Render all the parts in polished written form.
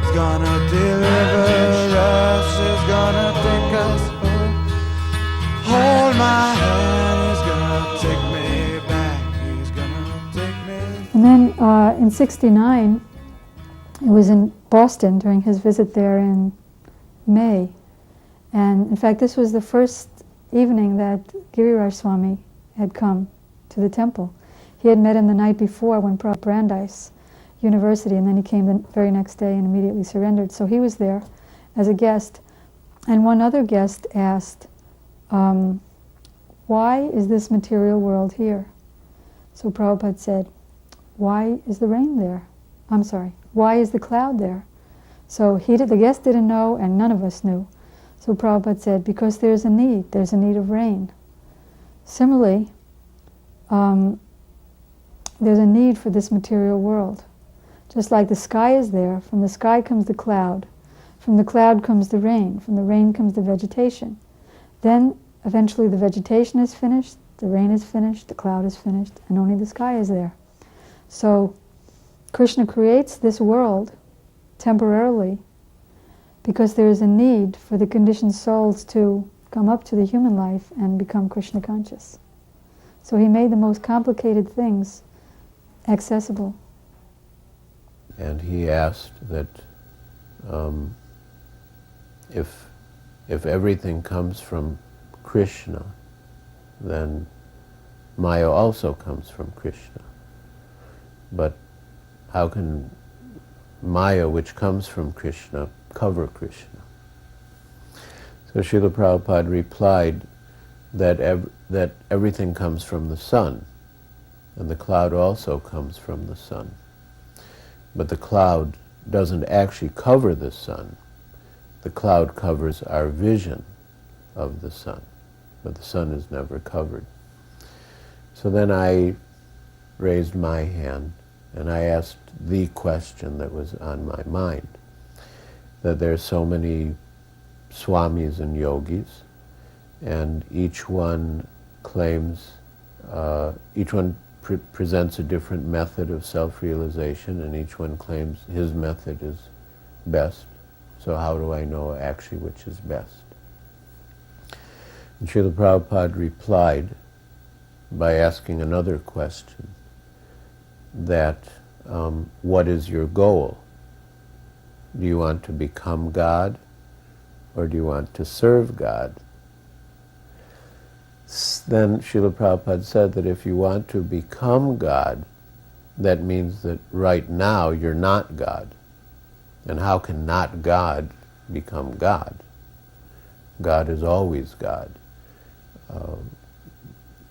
He's gonna deliver us, he's gonna take us home. Hold my hand, he's gonna take me back, he's gonna take me. And then in '69, it was in Boston during his visit there in May. And in fact, this was the first evening that Giriraj Swami had come to the temple. He had met him the night before when Prabhupada Brandeis University, and then he came the very next day and immediately surrendered. So he was there as a guest. And one other guest asked, why is this material world here? So Prabhupada said, why is the rain there? I'm sorry, why is the cloud there? So the guest didn't know, and none of us knew. So Prabhupada said, because there's a need of rain. Similarly, there's a need for this material world. Just like the sky is there, from the sky comes the cloud, from the cloud comes the rain, from the rain comes the vegetation. Then eventually the vegetation is finished, the rain is finished, the cloud is finished, and only the sky is there. So Krishna creates this world temporarily because there is a need for the conditioned souls to come up to the human life and become Krishna conscious. So he made the most complicated things accessible. And he asked that if everything comes from Krishna, then Maya also comes from Krishna. But how can Maya, which comes from Krishna, cover Krishna? So Srila Prabhupada replied that everything comes from the sun, and the cloud also comes from the sun. But the cloud doesn't actually cover the sun. The cloud covers our vision of the sun, but the sun is never covered. So then I raised my hand and I asked the question that was on my mind, that there's so many swamis and yogis, and each one claims, each one presents a different method of self-realization, and each one claims his method is best. So how do I know actually which is best? And Srila Prabhupada replied by asking another question, that what is your goal? Do you want to become God, or do you want to serve God? Then Srila Prabhupada said that if you want to become God, that means that right now you're not God. And how can not God become God? God is always God.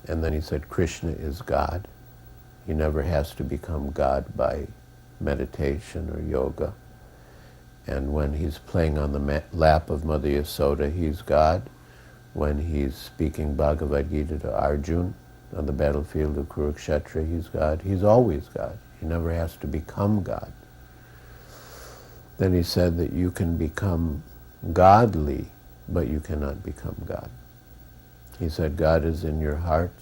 And then he said Krishna is God. He never has to become God by meditation or yoga. And when he's playing on the lap of Mother Yasoda, he's God. When he's speaking Bhagavad Gita to Arjuna on the battlefield of Kurukshetra, he's God. He's always God. He never has to become God. Then he said that you can become godly, but you cannot become God. He said God is in your heart,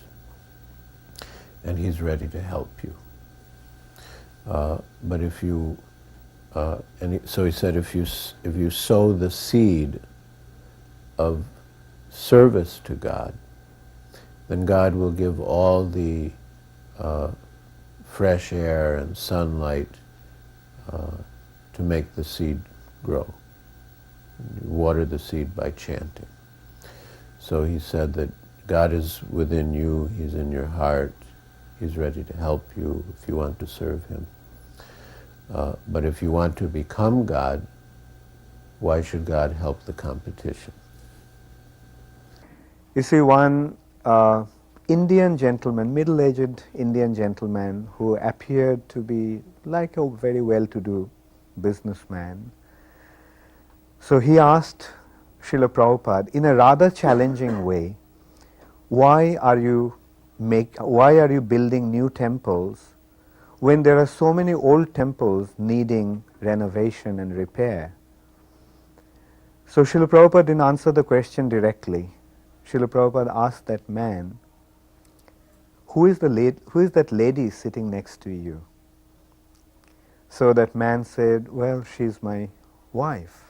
and he's ready to help you. But if you, so he said, if you sow the seed of service to God, then God will give all the fresh air and sunlight to make the seed grow. You water the seed by chanting. So he said that God is within you, he's in your heart, he's ready to help you if you want to serve him. But if you want to become God, why should God help the competition? You see, one Indian gentleman, middle-aged Indian gentleman who appeared to be like a very well-to-do businessman. So he asked Srila Prabhupada in a rather challenging way, why are you building new temples when there are so many old temples needing renovation and repair? So Srila Prabhupada didn't answer the question directly. Srila Prabhupada asked that man, who is that lady sitting next to you? So that man said, well, she's my wife.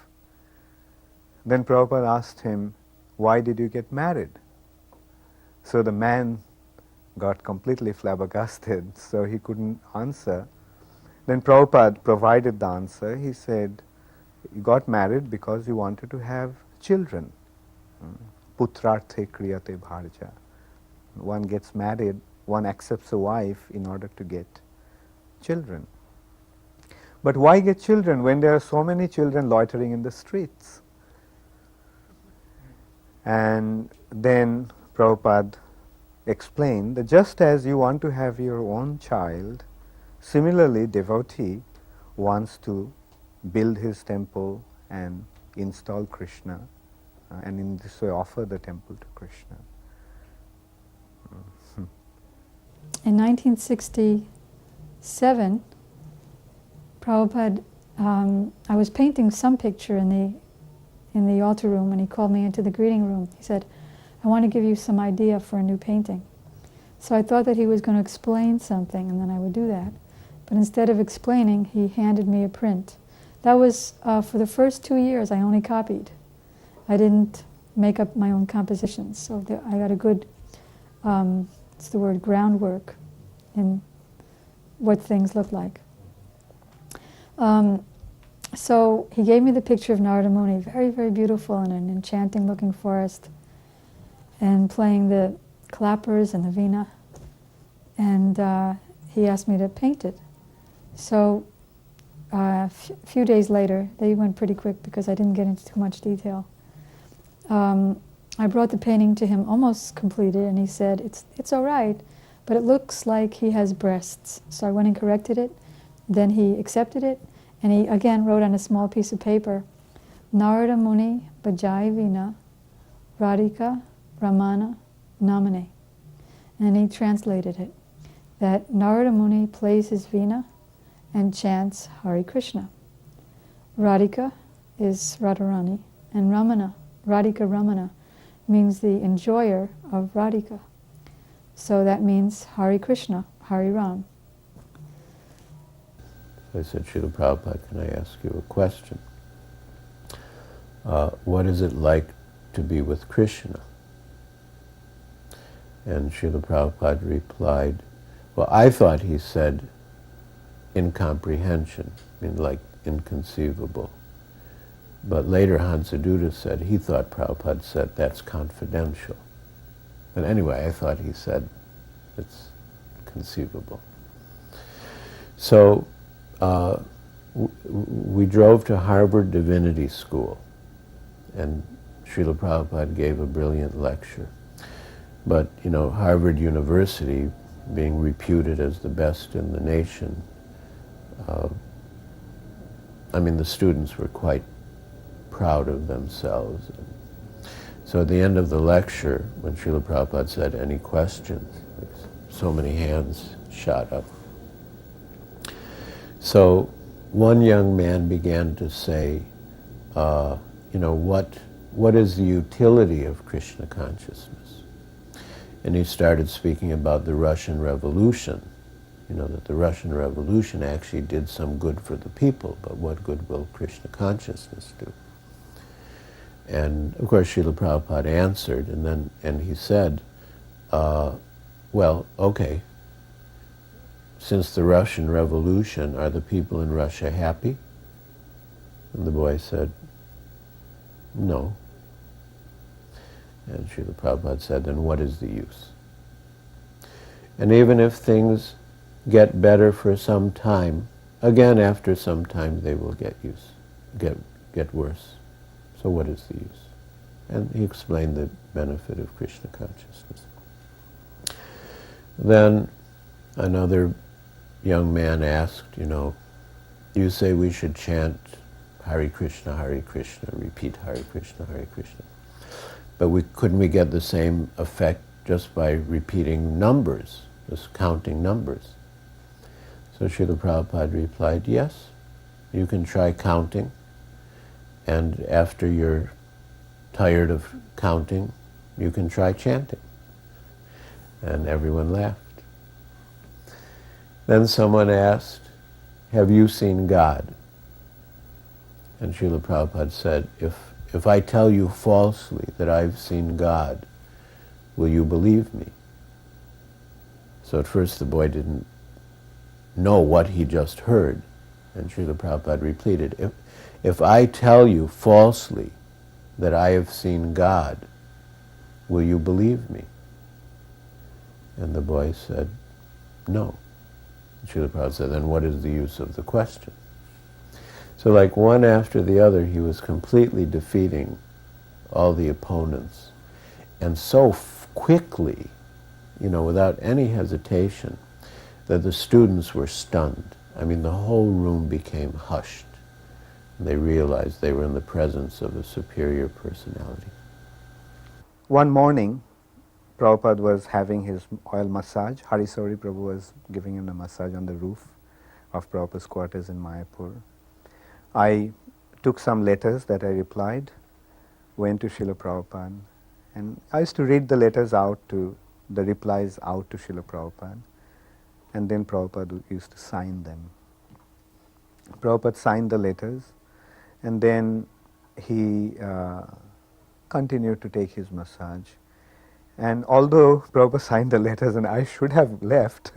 Then Prabhupada asked him, why did you get married? So the man got completely flabbergasted, so he couldn't answer. Then Prabhupada provided the answer. He said, you got married because you wanted to have children. Putrarthe kriyate bharja. One gets married, one accepts a wife in order to get children. But why get children when there are so many children loitering in the streets? And then Prabhupada explained that just as you want to have your own child, similarly devotee wants to build his temple and install Krishna, and in this way offer the temple to Krishna. In 1967, Prabhupada, I was painting some picture in the altar room, and he called me into the greeting room. He said, I want to give you some idea for a new painting. So I thought that he was going to explain something, and then I would do that. But instead of explaining, he handed me a print. That was, for the first 2 years, I only copied. I didn't make up my own compositions. So I got a good, what's the word, groundwork in what things look like. So he gave me the picture of Narada Muni, very, very beautiful in an enchanting looking forest, and playing the clappers and the veena. And he asked me to paint it. So a few days later, they went pretty quick because I didn't get into too much detail. I brought the painting to him almost completed, and he said, it's all right, but it looks like he has breasts. So I went and corrected it. Then he accepted it, and he again wrote on a small piece of paper, Narada Muni Bajai Veena Radhika Ramana Namane. And he translated it, that Narada Muni plays his veena and chants Hare Krishna. Radhika is Radharani, and Ramana, Radhika Ramana, means the enjoyer of Radhika. So that means Hare Krishna, Hare Ram. I said, Srila Prabhupada, can I ask you a question? What is it like to be with Krishna? And Srila Prabhupada replied, well, I thought he said incomprehension, like inconceivable. But later Hansaduta said he thought Prabhupada said that's confidential. And anyway, I thought he said it's conceivable. So we drove to Harvard Divinity School, and Srila Prabhupada gave a brilliant lecture. But, Harvard University, being reputed as the best in the nation, the students were quite proud of themselves. So at the end of the lecture, when Srila Prabhupada said, any questions, so many hands shot up. So one young man began to say, what is the utility of Krishna consciousness? And he started speaking about the Russian Revolution, that the Russian Revolution actually did some good for the people, but what good will Krishna consciousness do? And of course Srila Prabhupada answered, and he said, well, okay, since the Russian Revolution, are the people in Russia happy? And the boy said, no. And Srila Prabhupada said, then what is the use? And even if things get better for some time, again after some time they will get worse. So what is the use? And he explained the benefit of Krishna consciousness. Then another young man asked, you say we should chant Hare Krishna, repeat Hare Krishna, but couldn't we get the same effect just by repeating numbers, just counting numbers? So Srila Prabhupada replied, yes, you can try counting, and after you're tired of counting, you can try chanting. And everyone laughed. Then someone asked, have you seen God? And Srila Prabhupada said, if I tell you falsely that I've seen God, will you believe me? So at first the boy didn't know what he just heard. And Srila Prabhupada repeated, if I tell you falsely that I have seen God, will you believe me? And the boy said, no. Srila Prabhupada said, then what is the use of the question? So like one after the other, he was completely defeating all the opponents. And so quickly, without any hesitation, that the students were stunned. I mean, the whole room became hushed. And they realized they were in the presence of a superior personality. One morning, Prabhupada was having his oil massage. Harisori Prabhu was giving him a massage on the roof of Prabhupada's quarters in Mayapur. I took some letters that I replied, went to Srila Prabhupada, and I used to read the letters out to, the replies out to Srila Prabhupada, and then Prabhupada used to sign them. Prabhupada signed the letters, and then he continued to take his massage. And although Prabhupada signed the letters and I should have left,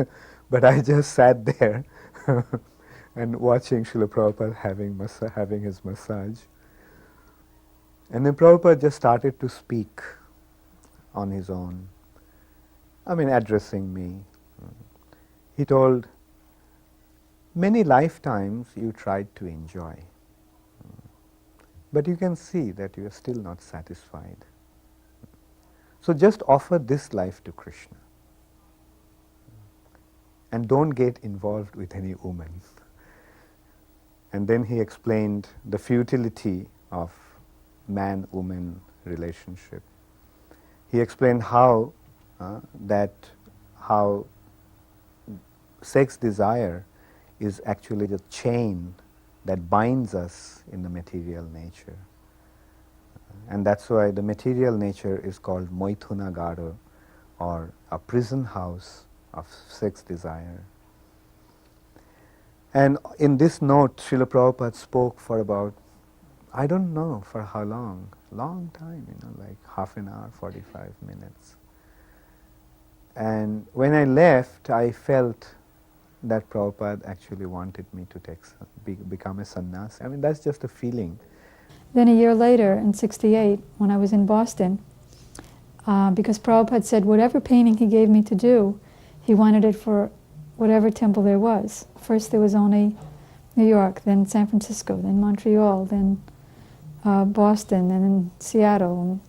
but I just sat there and watching Srila Prabhupada having his massage. And then Prabhupada just started to speak on his own. I mean, addressing me. He told, many lifetimes you tried to enjoy, but you can see that you are still not satisfied. So just offer this life to Krishna and don't get involved with any woman. And then he explained the futility of man-woman relationship. He explained how sex desire is actually the chain that binds us in the material nature. And that's why the material nature is called Moithunagara, or a prison house of sex desire. And in this note, Srila Prabhupada spoke for about, I don't know for how long time, like half an hour, 45 minutes. And when I left, I felt that Prabhupada actually wanted me to become a sannyasa. I mean, that's just a feeling. Then a year later, in '68, when I was in Boston, because Prabhupada said whatever painting he gave me to do, he wanted it for whatever temple there was. First there was only New York, then San Francisco, then Montreal, then Boston, and then Seattle, and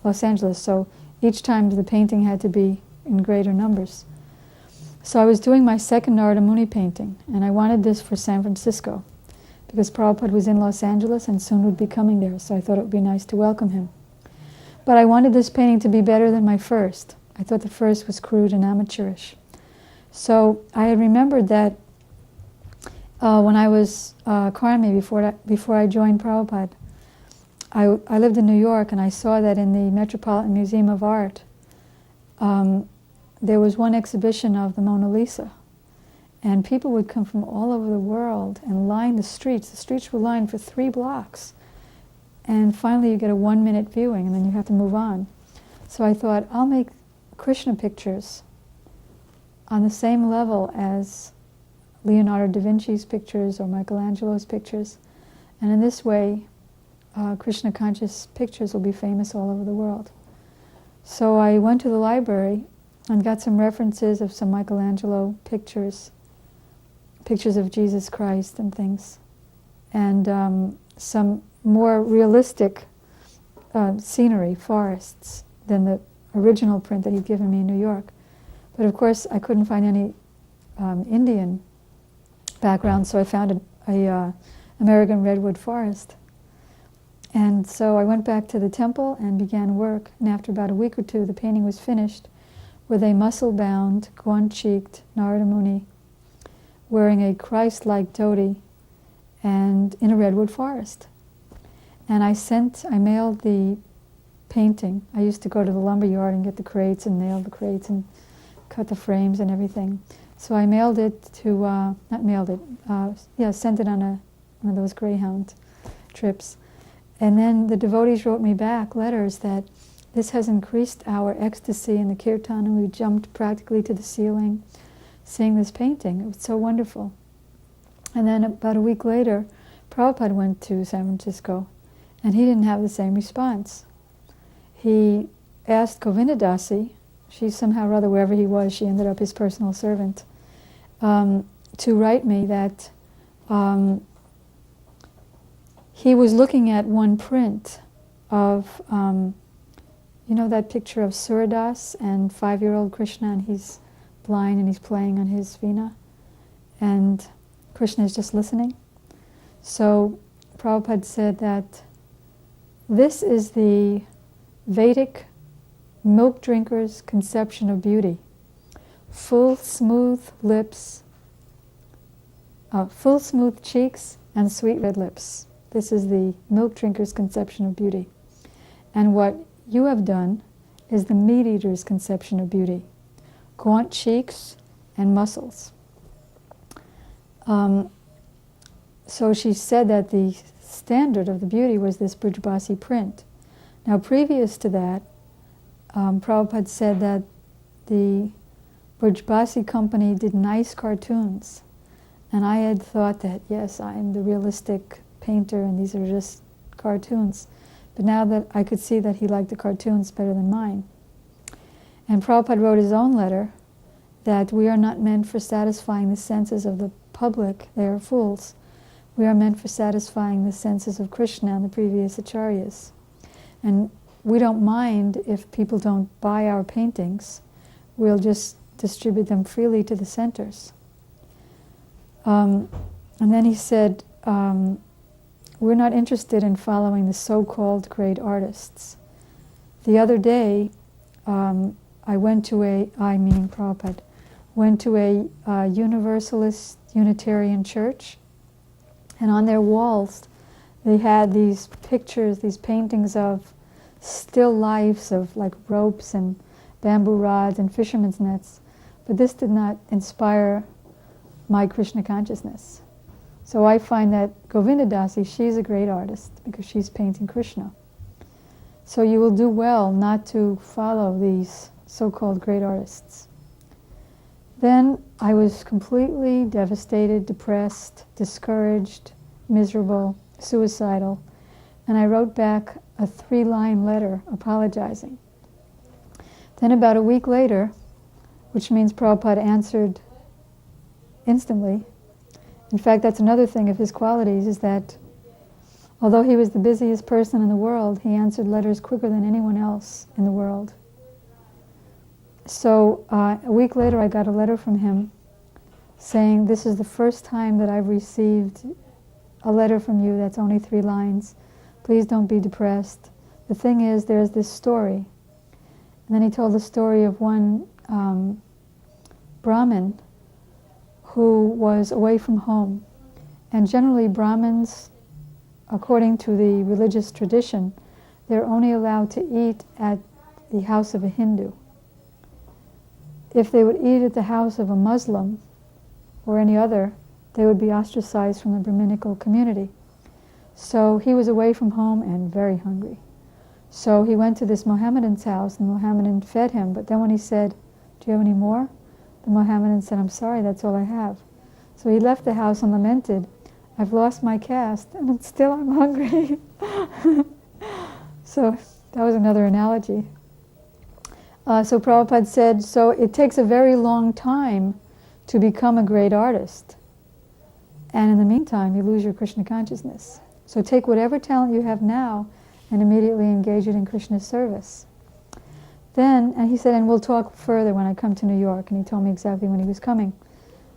Los Angeles. So each time the painting had to be in greater numbers. So I was doing my second Narada Muni painting, and I wanted this for San Francisco, because Prabhupada was in Los Angeles and soon would be coming there, so I thought it would be nice to welcome him. But I wanted this painting to be better than my first. I thought the first was crude and amateurish. So I had remembered that when I was Karmi, before I joined Prabhupada, I lived in New York, and I saw that in the Metropolitan Museum of Art, there was one exhibition of the Mona Lisa. And people would come from all over the world and line the streets. The streets were lined for 3 blocks. And finally you get a 1-minute viewing, and then you have to move on. So I thought, I'll make Krishna pictures on the same level as Leonardo da Vinci's pictures or Michelangelo's pictures. And in this way, Krishna conscious pictures will be famous all over the world. So I went to the library and got some references of some Michelangelo pictures of Jesus Christ and things, and some more realistic scenery, forests, than the original print that he'd given me in New York. But of course I couldn't find any Indian background, so I found a American redwood forest. And so I went back to the temple and began work, and after about a week or two the painting was finished with a muscle-bound, gaunt-cheeked Narada Muni wearing a Christ-like dhoti and in a redwood forest. And I mailed the painting. I used to go to the lumber yard and get the crates and nail the crates and cut the frames and everything. So I mailed it to, sent it on one of those Greyhound trips. And then the devotees wrote me back letters that this has increased our ecstasy in the kirtan, and we jumped practically to the ceiling seeing this painting. It was so wonderful. And then about a week later, Prabhupada went to San Francisco, and he didn't have the same response. He asked Govinda Dasi, she somehow or other, wherever he was, she ended up his personal servant, to write me that he was looking at one print of, you know that picture of Suradas and 5-year-old Krishna, and he's blind and he's playing on his veena, and Krishna is just listening. So Prabhupada said that this is the Vedic milk drinker's conception of beauty. Full, smooth lips, full, smooth cheeks, and sweet red lips. This is the milk drinker's conception of beauty. And what you have done is the meat eater's conception of beauty. Gaunt cheeks and muscles. So she said that the standard of the beauty was this Brijbasi print. Now previous to that, Prabhupada said that the Brijbasi company did nice cartoons. And I had thought that, yes, I'm the realistic painter and these are just cartoons. But now that I could see that he liked the cartoons better than mine. And Prabhupada wrote his own letter that we are not meant for satisfying the senses of the public, they are fools. We are meant for satisfying the senses of Krishna and the previous acharyas. And we don't mind if people don't buy our paintings. We'll just distribute them freely to the centers. And then he said, we're not interested in following the so-called great artists. The other day, I went to I meaning Prabhupada, went to a Universalist Unitarian church, and on their walls they had these pictures, these paintings of still lifes of like ropes and bamboo rods and fishermen's nets. But this did not inspire my Krishna consciousness. So I find that Govinda Dasi, she's a great artist because she's painting Krishna. So you will do well not to follow these so-called great artists. Then I was completely devastated, depressed, discouraged, miserable, suicidal, and I wrote back a 3-line letter apologizing. Then about a week later, which means Prabhupada answered instantly. In fact, that's another thing of his qualities, is that although he was the busiest person in the world, he answered letters quicker than anyone else in the world. So a week later I got a letter from him saying, this is the first time that I've received a letter from you that's only 3 lines. Please don't be depressed. The thing is, there's this story. And then he told the story of one Brahmin who was away from home. And generally Brahmins, according to the religious tradition, they're only allowed to eat at the house of a Hindu. If they would eat at the house of a Muslim or any other, they would be ostracized from the Brahminical community. So he was away from home and very hungry. So he went to this Mohammedan's house, and the Mohammedan fed him. But then when he said, do you have any more? The Mohammedan said, I'm sorry, that's all I have. So he left the house and lamented, I've lost my caste, and still I'm hungry. So that was another analogy. So Prabhupada said, so it takes a very long time to become a great artist. And in the meantime, you lose your Krishna consciousness. So take whatever talent you have now and immediately engage it in Krishna's service. Then, and he said, and we'll talk further when I come to New York. And he told me exactly when he was coming.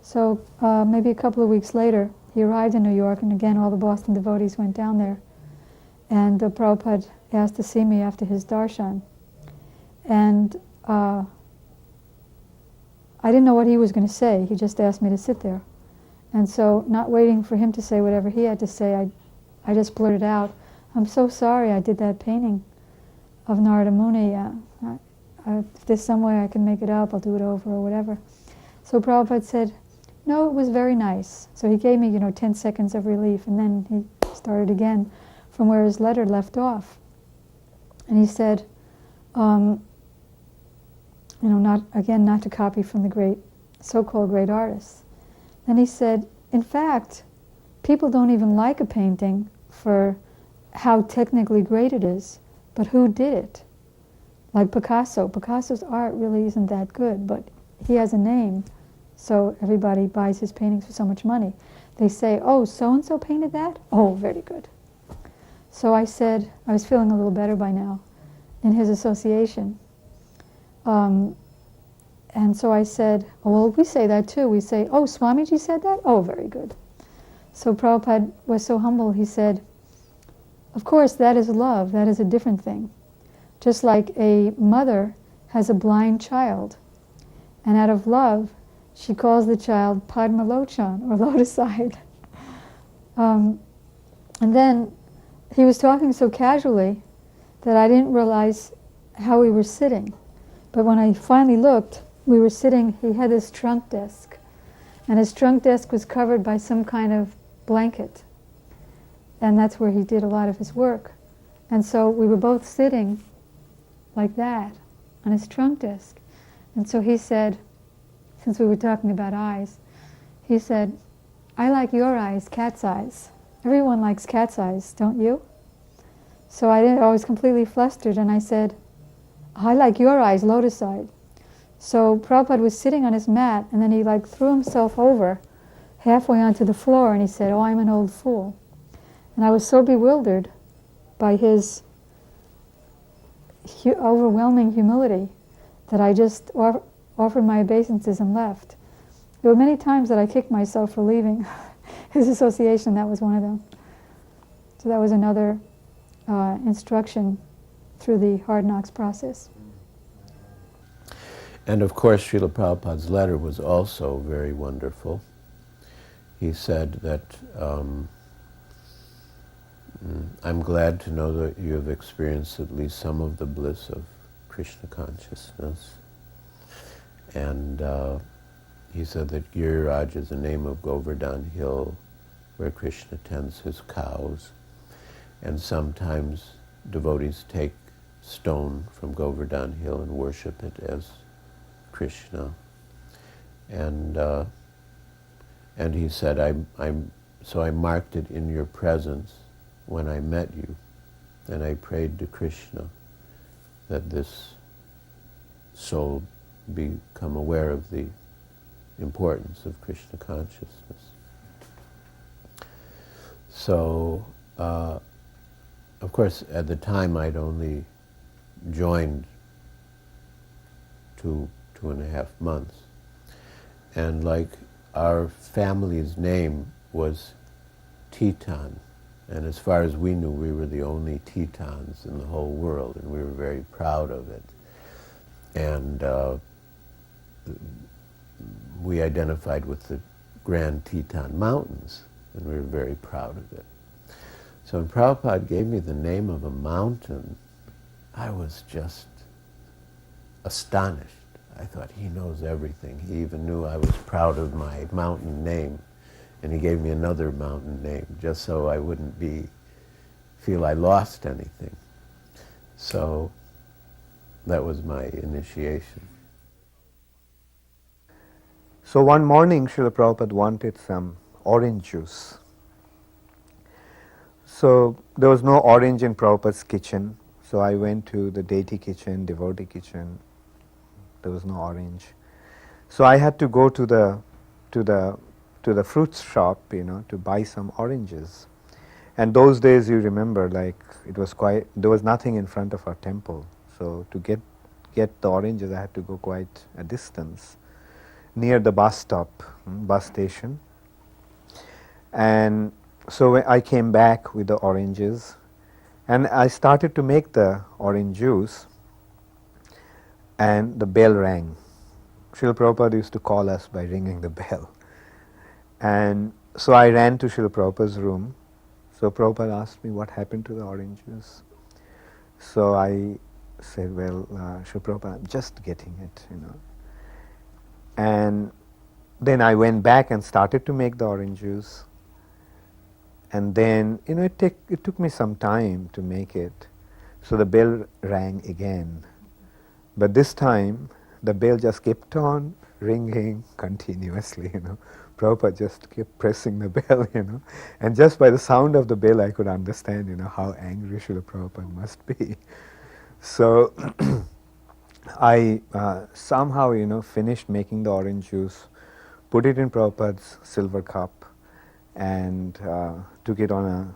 So maybe a couple of weeks later, he arrived in New York, and again all the Boston devotees went down there. And Prabhupada asked to see me after his darshan. And I didn't know what he was going to say. He just asked me to sit there. And so, not waiting for him to say whatever he had to say, I just blurted out, I'm so sorry I did that painting of Narada Muni. If there's some way I can make it up, I'll do it over or whatever. So Prabhupada said, no, it was very nice. So he gave me, 10 seconds of relief, and then he started again from where his letter left off. And he said, not to copy from the great, so-called great artists. Then he said, in fact, people don't even like a painting for how technically great it is, but who did it? Like Picasso. Picasso's art really isn't that good, but he has a name, so everybody buys his paintings for so much money. They say, oh, so-and-so painted that? Oh, very good. So I said, I was feeling a little better by now in his association. And so I said, oh, well, we say that too. We say, oh, Swamiji said that? Oh, very good. So Prabhupada was so humble, he said, of course, that is love. That is a different thing. Just like a mother has a blind child, and out of love, she calls the child Padma Lochan, or lotus-eyed. And then he was talking so casually that I didn't realize how we were sitting. But when I finally looked, we were sitting, he had this trunk desk, and his trunk desk was covered by some kind of blanket. And that's where he did a lot of his work. And so we were both sitting like that on his trunk desk. And so he said, since we were talking about eyes, he said, I like your eyes, cat's eyes. Everyone likes cat's eyes, don't you? So I was completely flustered, and I said, I like your eyes, lotus-eyed. So Prabhupada was sitting on his mat, and then he threw himself over halfway onto the floor, and he said, oh, I'm an old fool. And I was so bewildered by his overwhelming humility that I just offered my obeisances and left. There were many times that I kicked myself for leaving his association. That was one of them. So that was another instruction through the hard knocks process. And of course, Srila Prabhupada's letter was also very wonderful. He said that, I'm glad to know that you have experienced at least some of the bliss of Krishna consciousness. And he said that Giriraj is the name of Govardhan Hill, where Krishna tends his cows. And sometimes devotees take stone from Govardhan Hill and worship it as Krishna. And he said, so I marked it in your presence when I met you, and I prayed to Krishna that this soul become aware of the importance of Krishna consciousness. So, of course, at the time I'd only joined 2.5 months, and our family's name was Teton. And as far as we knew, we were the only Tetons in the whole world, and we were very proud of it. And we identified with the Grand Teton Mountains, and we were very proud of it. So when Prabhupada gave me the name of a mountain, I was just astonished. I thought, he knows everything. He even knew I was proud of my mountain name. And he gave me another mountain name, just so I wouldn't feel I lost anything. So that was my initiation. So one morning, Srila Prabhupada wanted some orange juice. So there was no orange in Prabhupada's kitchen. So I went to the deity kitchen, devotee kitchen. There was no orange. So I had to go to the fruit shop, to buy some oranges. And those days, you remember, there was nothing in front of our temple. So to get the oranges, I had to go quite a distance, near the bus station. And so I came back with the oranges, and I started to make the orange juice, and the bell rang. Srila Prabhupada used to call us by ringing the bell. And so I ran to Srila Prabhupada's room. So Prabhupada asked me what happened to the orange juice. So I said, well, Srila Prabhupada, I'm just getting it, And then I went back and started to make the orange juice. And then, it took me some time to make it. So the bell rang again. But this time, the bell just kept on ringing continuously, Prabhupada just kept pressing the bell, And just by the sound of the bell, I could understand, how angry Srila Prabhupada must be. So I somehow, finished making the orange juice, put it in Prabhupada's silver cup, and took it on a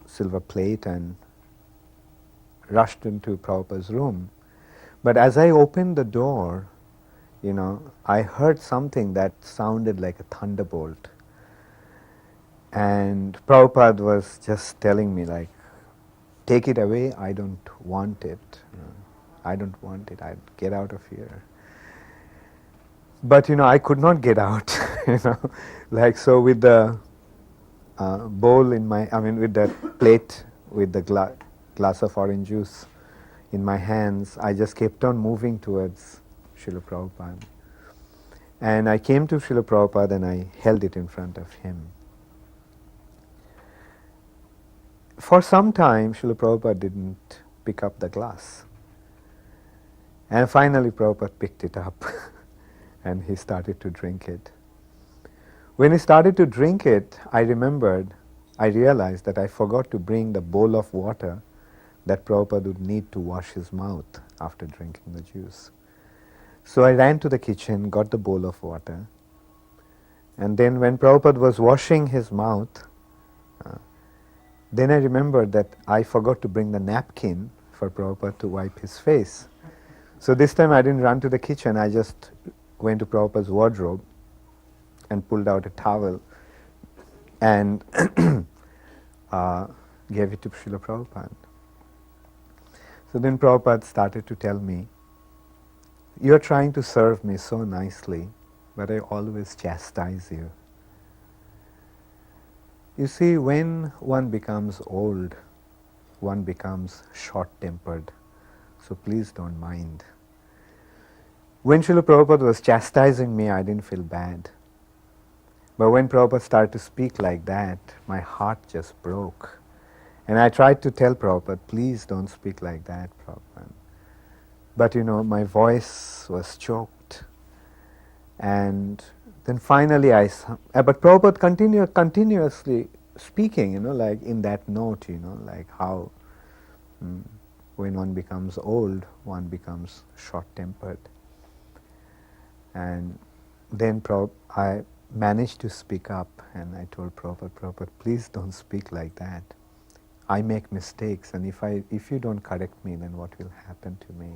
silver plate and rushed into Prabhupada's room. But as I opened the door, I heard something that sounded like a thunderbolt. And Prabhupada was just telling me, like, take it away, I don't want it. I don't want it, I'd get out of here. But, I could not get out, Like, so with the bowl with the plate, with the glass of orange juice in my hands, I just kept on moving towards Srila Prabhupada. And I came to Srila Prabhupada and I held it in front of him. For some time, Srila Prabhupada didn't pick up the glass. And finally Prabhupada picked it up and he started to drink it. When he started to drink it, I realized that I forgot to bring the bowl of water that Prabhupada would need to wash his mouth after drinking the juice. So I ran to the kitchen, got the bowl of water, and then when Prabhupada was washing his mouth, then I remembered that I forgot to bring the napkin for Prabhupada to wipe his face. So this time I didn't run to the kitchen, I just went to Prabhupada's wardrobe and pulled out a towel and gave it to Srila Prabhupada. So then Prabhupada started to tell me, you are trying to serve me so nicely, but I always chastise you. You see, when one becomes old, one becomes short-tempered, so please don't mind. When Srila Prabhupada was chastising me, I didn't feel bad. But when Prabhupada started to speak like that, my heart just broke. And I tried to tell Prabhupada, please don't speak like that, Prabhupada. But my voice was choked. And then finally but Prabhupada continuously speaking, like in that note, like how when one becomes old, one becomes short-tempered. And then I managed to speak up and I told Prabhupada, please don't speak like that. I make mistakes, and if you don't correct me, then what will happen to me?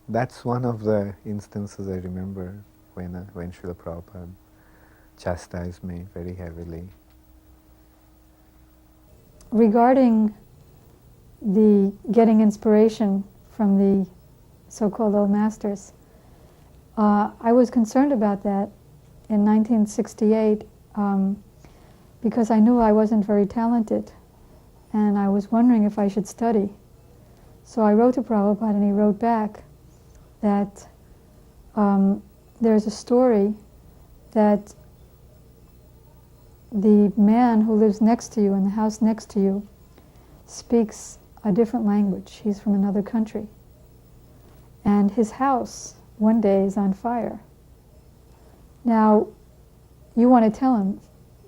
That's one of the instances I remember when Srila Prabhupada chastised me very heavily. Regarding the getting inspiration from the so-called old masters, I was concerned about that in 1968 because I knew I wasn't very talented and I was wondering if I should study. So I wrote to Prabhupada and he wrote back that there's a story that the man who lives next to you in the house next to you speaks a different language. He's from another country. And his house one day is on fire. Now, you want to tell him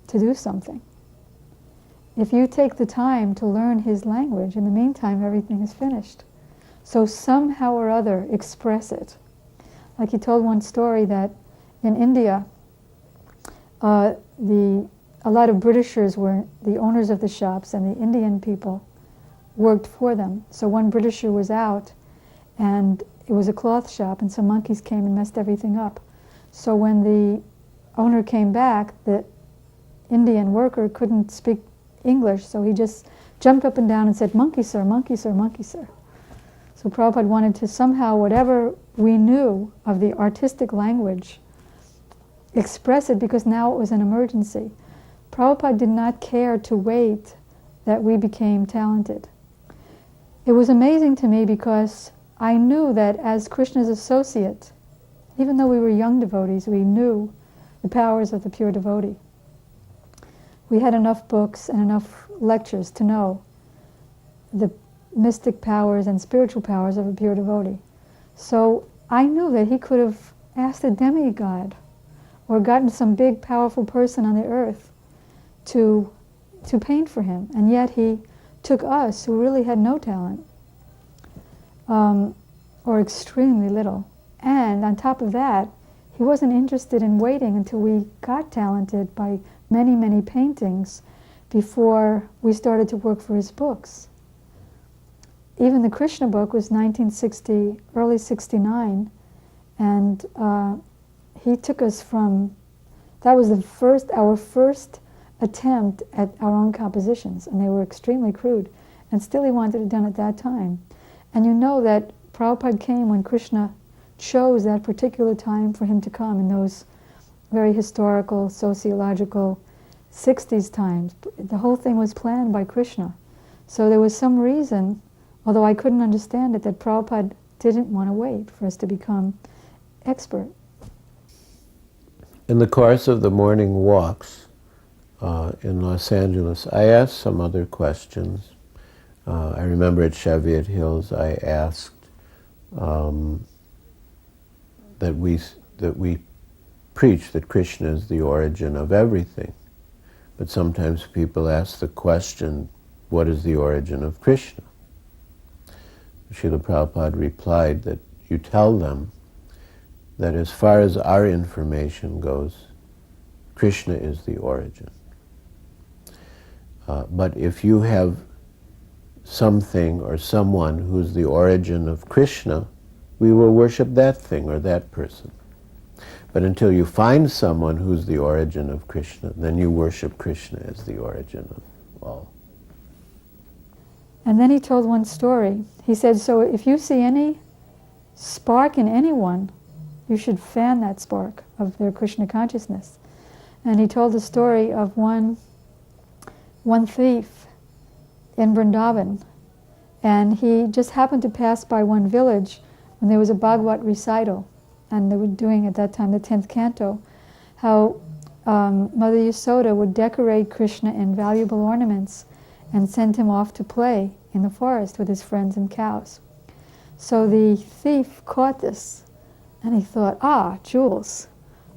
to do something. If you take the time to learn his language, in the meantime everything is finished. So somehow or other express it. Like he told one story that in India, a lot of Britishers were the owners of the shops and the Indian people worked for them. So one Britisher was out and it was a cloth shop and some monkeys came and messed everything up. So when the owner came back, the Indian worker couldn't speak English, so he just jumped up and down and said, "Monkey sir, monkey sir, monkey sir." So Prabhupada wanted to somehow, whatever we knew of the artistic language, express it, because now it was an emergency. Prabhupada did not care to wait that we became talented. It was amazing to me because I knew that as Krishna's associate, even though we were young devotees, we knew the powers of the pure devotee. we had enough books and enough lectures to know the mystic powers and spiritual powers of a pure devotee. So I knew that he could have asked a demigod or gotten some big powerful person on the earth to paint for him, and yet he took us who really had no talent, or extremely little. And on top of that, he wasn't interested in waiting until we got talented by many, many paintings before we started to work for his books. Even the Krishna book was 1960, early 69, and he took us from, that was our first attempt at our own compositions, and they were extremely crude, and still he wanted it done at that time. And you know that Prabhupada came when Krishna chose that particular time for him to come, in those very historical, sociological 60s times. The whole thing was planned by Krishna. So there was some reason, although I couldn't understand it, that Prabhupada didn't want to wait for us to become expert. In the course of the morning walks in Los Angeles, I asked some other questions. I remember at Cheviot Hills I asked that we preach that Krishna is the origin of everything. But sometimes people ask the question, what is the origin of Krishna? Srila Prabhupada replied that you tell them that as far as our information goes, Krishna is the origin. But if you have something or someone who's the origin of Krishna, we will worship that thing or that person. But until you find someone who's the origin of Krishna, then you worship Krishna as the origin of all. And then he told one story. He said, so if you see any spark in anyone, you should fan that spark of their Krishna consciousness. And he told the story of one thief in Vrindavan. And he just happened to pass by one village when there was a Bhagavad recital. And they were doing at that time the 10th canto, how Mother Yasoda would decorate Krishna in valuable ornaments and send him off to play in the forest with his friends and cows. So the thief caught this, and he thought, jewels.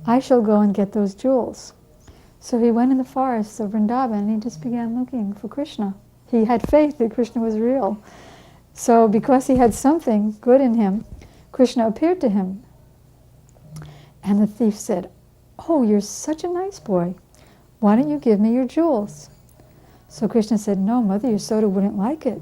I shall go and get those jewels. So he went in the forests of Vrindavan and he just began looking for Krishna. He had faith that Krishna was real. So because he had something good in him, Krishna appeared to him. And the thief said, oh, you're such a nice boy. Why don't you give me your jewels? So Krishna said, no, Mother Yasoda wouldn't like it.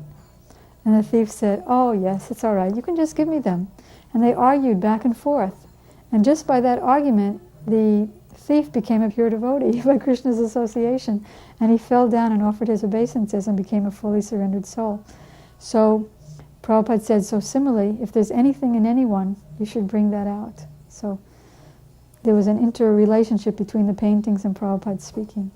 And the thief said, oh, yes, it's all right. You can just give me them. And they argued back and forth. And just by that argument, the thief became a pure devotee by Krishna's association. And he fell down and offered his obeisances and became a fully surrendered soul. So Prabhupada said, so similarly, if there's anything in anyone, you should bring that out. So there was an interrelationship between the paintings and Prabhupada speaking.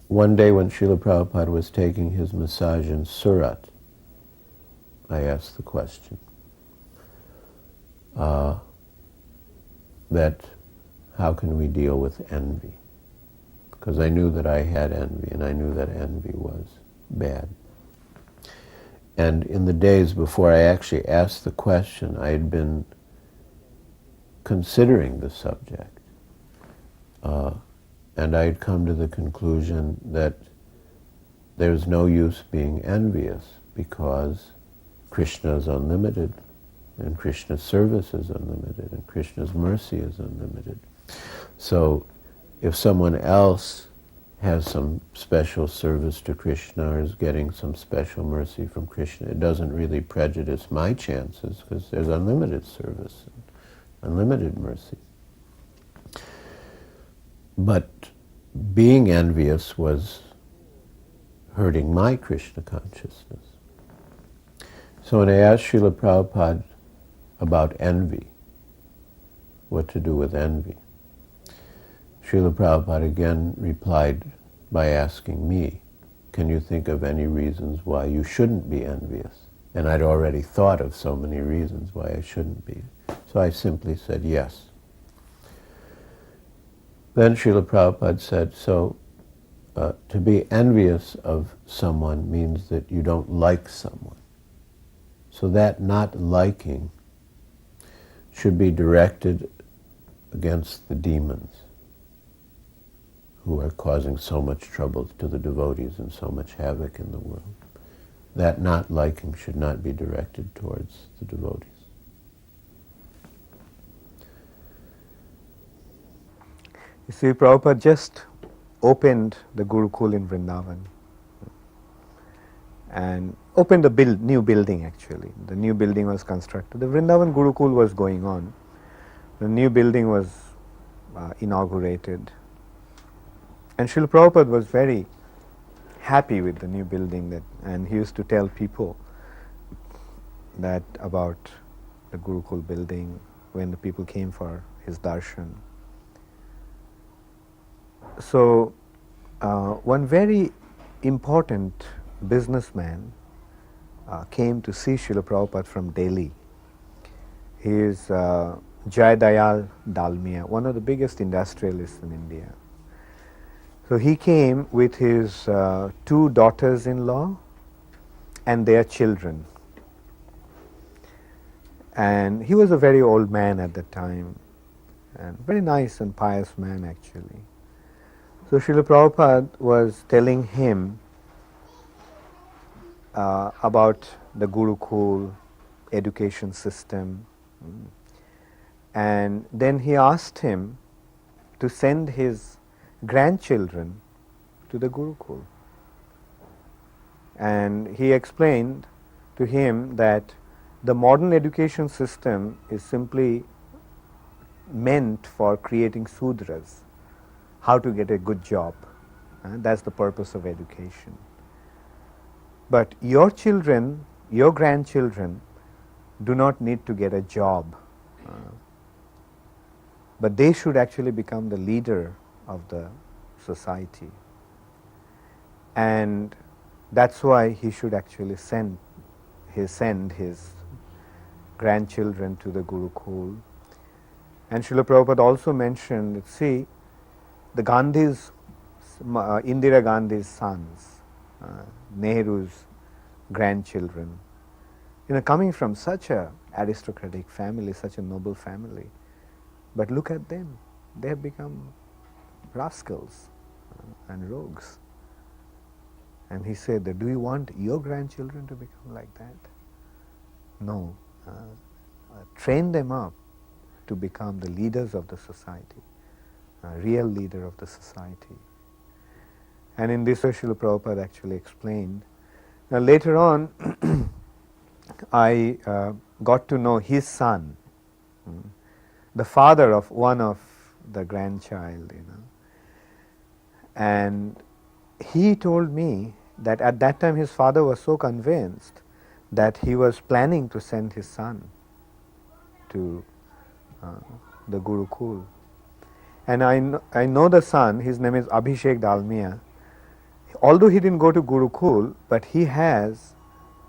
One day when Srila Prabhupada was taking his massage in Surat, I asked the question that how can we deal with envy? Because I knew that I had envy, and I knew that envy was bad. And in the days before I actually asked the question, I had been considering the subject. And I had come to the conclusion that there's no use being envious because Krishna is unlimited, and Krishna's service is unlimited, and Krishna's mercy is unlimited. So if someone else has some special service to Krishna or is getting some special mercy from Krishna, it doesn't really prejudice my chances because there's unlimited service and unlimited mercy. But being envious was hurting my Krishna consciousness. So when I asked Srila Prabhupada about envy, what to do with envy, Srila Prabhupada again replied by asking me, can you think of any reasons why you shouldn't be envious? And I'd already thought of so many reasons why I shouldn't be. So I simply said yes. Then Srila Prabhupada said, so to be envious of someone means that you don't like someone. So that not liking should be directed against the demons who are causing so much trouble to the devotees and so much havoc in the world. That not liking should not be directed towards the devotees. You see, Prabhupada just opened the Gurukul in Vrindavan and opened a new building actually. The new building was constructed. The Vrindavan Gurukul was going on. The new building was inaugurated. And Srila Prabhupada was very happy with the new building, and he used to tell people that about the Gurukul building when the people came for his darshan. So one very important businessman came to see Srila Prabhupada from Delhi. He is Jayadayal Dalmia, one of the biggest industrialists in India. So he came with his 2 daughters-in-law and their children. And he was a very old man at that time, and very nice and pious man actually. So Srila Prabhupada was telling him about the Gurukul education system, and then he asked him to send his grandchildren to the Gurukul. And he explained to him that the modern education system is simply meant for creating Sudras, how to get a good job. That's the purpose of education. But your children, your grandchildren, do not need to get a job, but they should actually become the leader of the society. And that's why he should actually send his grandchildren to the Gurukul. And Srila Prabhupada also mentioned that, see, the Gandhis, Indira Gandhi's sons, Nehru's grandchildren, coming from such a aristocratic family, such a noble family, but look at them, they have become rascals and rogues. And he said that, do you want your grandchildren to become like that? No. Train them up to become the leaders of the society, a real leader of the society. And in this way, Srila Prabhupada actually explained. Now later on, I got to know his son, the father of one of the grandchild, and he told me that at that time his father was so convinced that he was planning to send his son to the Gurukul. And I know the son, his name is Abhishek Dalmia. Although he didn't go to Gurukul, but he has,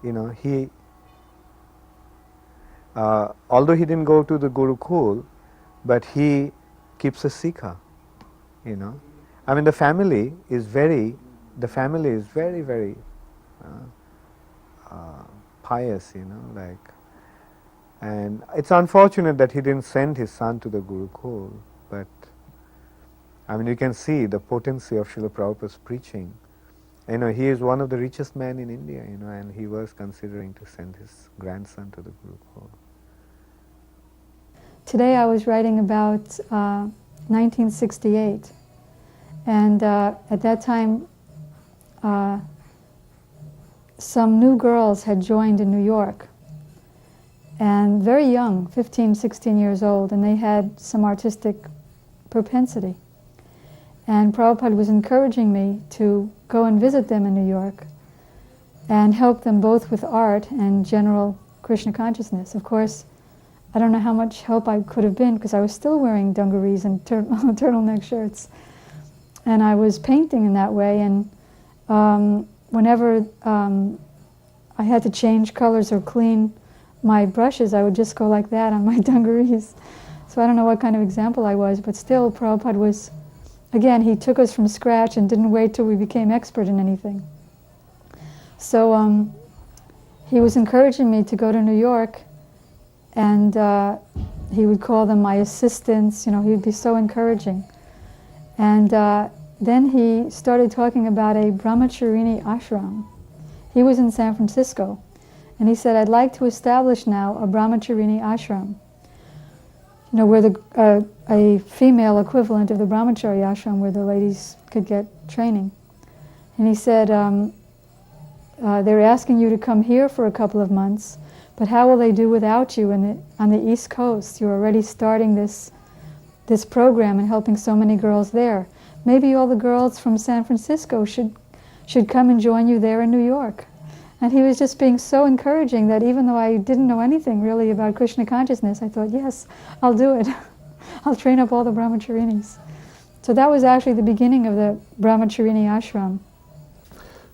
although he didn't go to the Gurukul, but he keeps a sikha, I mean, the family is very, very pious, and it's unfortunate that he didn't send his son to the Gurukul, but I mean, you can see the potency of Srila Prabhupada's preaching. He is one of the richest men in India, and he was considering to send his grandson to the Gurukul. Today I was writing about 1968, and at that time some new girls had joined in New York, and very young, 15, 16 years old, and they had some artistic propensity. And Prabhupada was encouraging me to go and visit them in New York and help them both with art and general Krishna consciousness. Of course, I don't know how much help I could have been, because I was still wearing dungarees and turtleneck shirts. And I was painting in that way, and whenever I had to change colors or clean my brushes, I would just go like that on my dungarees. So I don't know what kind of example I was, but still Prabhupada was again, he took us from scratch and didn't wait till we became expert in anything. So he was encouraging me to go to New York, and he would call them my assistants. He would be so encouraging. And then he started talking about a brahmacharini ashram. He was in San Francisco, and he said, I'd like to establish now a brahmacharini ashram. Where a female equivalent of the brahmachari ashram, where the ladies could get training. And he said, they're asking you to come here for a couple of months, but how will they do without you on the East Coast? You're already starting this program and helping so many girls there. Maybe all the girls from San Francisco should come and join you there in New York. And he was just being so encouraging that even though I didn't know anything really about Krishna consciousness, I thought, yes, I'll do it. I'll train up all the brahmacharinis. So that was actually the beginning of the brahmacharini ashram.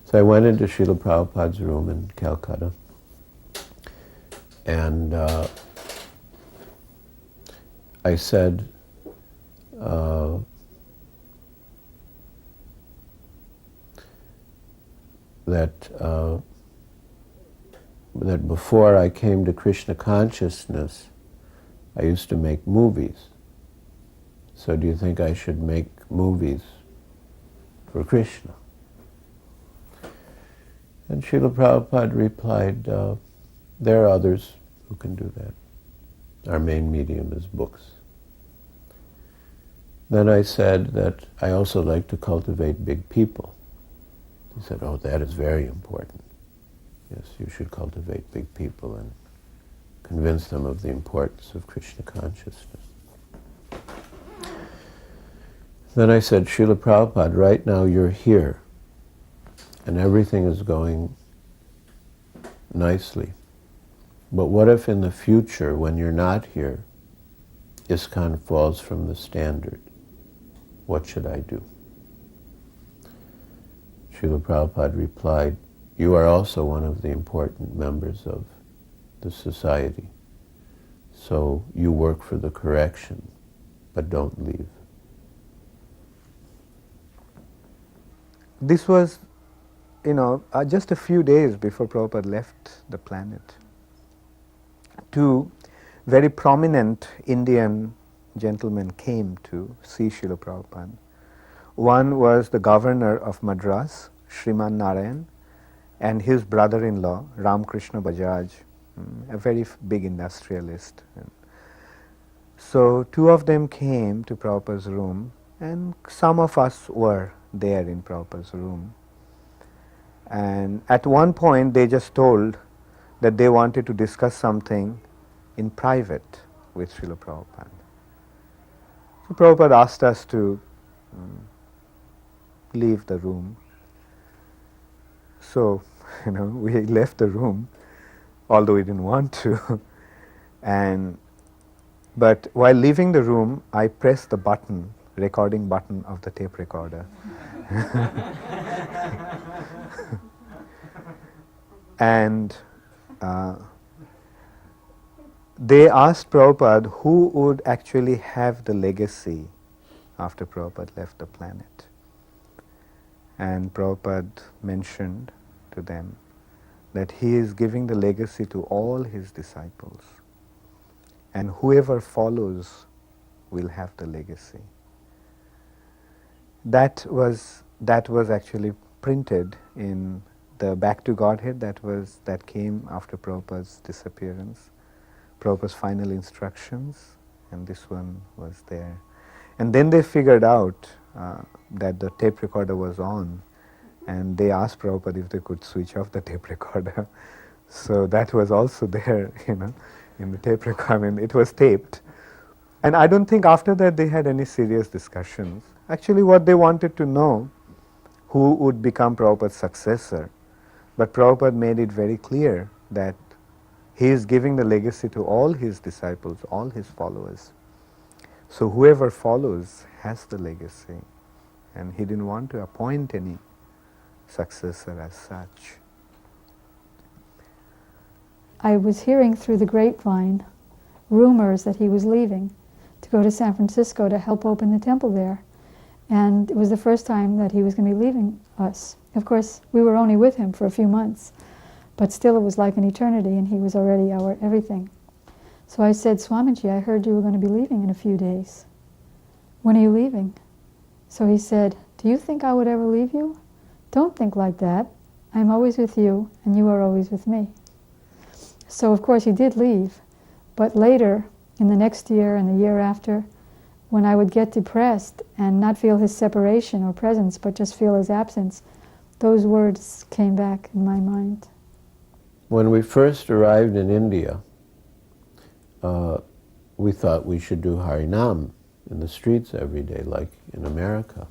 So I went into Srila Prabhupada's room in Calcutta, and I said, that before I came to Krishna consciousness, I used to make movies. So do you think I should make movies for Krishna? And Srila Prabhupada replied, there are others who can do that. Our main medium is books. Then I said that I also like to cultivate big people. He said, oh, that is very important. Yes, you should cultivate big people and convince them of the importance of Krishna consciousness. Then I said, Srila Prabhupada, right now you're here, and everything is going nicely. But what if in the future, when you're not here, Iskcon falls from the standard? What should I do? Srila Prabhupada replied, you are also one of the important members of the society. So you work for the correction, but don't leave. This was, just a few days before Prabhupada left the planet. Two very prominent Indian gentlemen came to see Srila Prabhupada. One was the governor of Madras, Sriman Narayan, and his brother-in-law, Ramakrishna Bajaj, a very big industrialist. So two of them came to Prabhupada's room, and some of us were there in Prabhupada's room. And at one point they just told that they wanted to discuss something in private with Srila Prabhupada. So Prabhupada asked us to leave the room. So, we left the room, although we didn't want to. But while leaving the room, I pressed the button, recording button of the tape recorder. And they asked Prabhupada who would actually have the legacy after Prabhupada left the planet. And Prabhupada mentioned to them that he is giving the legacy to all his disciples, and whoever follows will have the legacy. That was actually printed in the Back to Godhead that came after Prabhupada's disappearance, Prabhupada's final instructions, and this one was there. And then they figured out that the tape recorder was on, and they asked Prabhupada if they could switch off the tape recorder. So that was also there, in the tape recorder. It was taped. And I don't think after that they had any serious discussions. Actually, what they wanted to know, who would become Prabhupada's successor. But Prabhupada made it very clear that he is giving the legacy to all his disciples, all his followers. So whoever follows has the legacy. And he didn't want to appoint any successor as such. I was hearing through the grapevine rumors that he was leaving to go to San Francisco to help open the temple there. And it was the first time that he was going to be leaving us. Of course, we were only with him for a few months, but still it was like an eternity, and he was already our everything. So I said, Swamiji, I heard you were going to be leaving in a few days. When are you leaving? So he said, do you think I would ever leave you? Don't think like that. I'm always with you, and you are always with me. So of course he did leave, but later, in the next year and the year after, when I would get depressed and not feel his separation or presence, but just feel his absence, those words came back in my mind. When we first arrived in India, we thought we should do Harinam in the streets every day, like in America.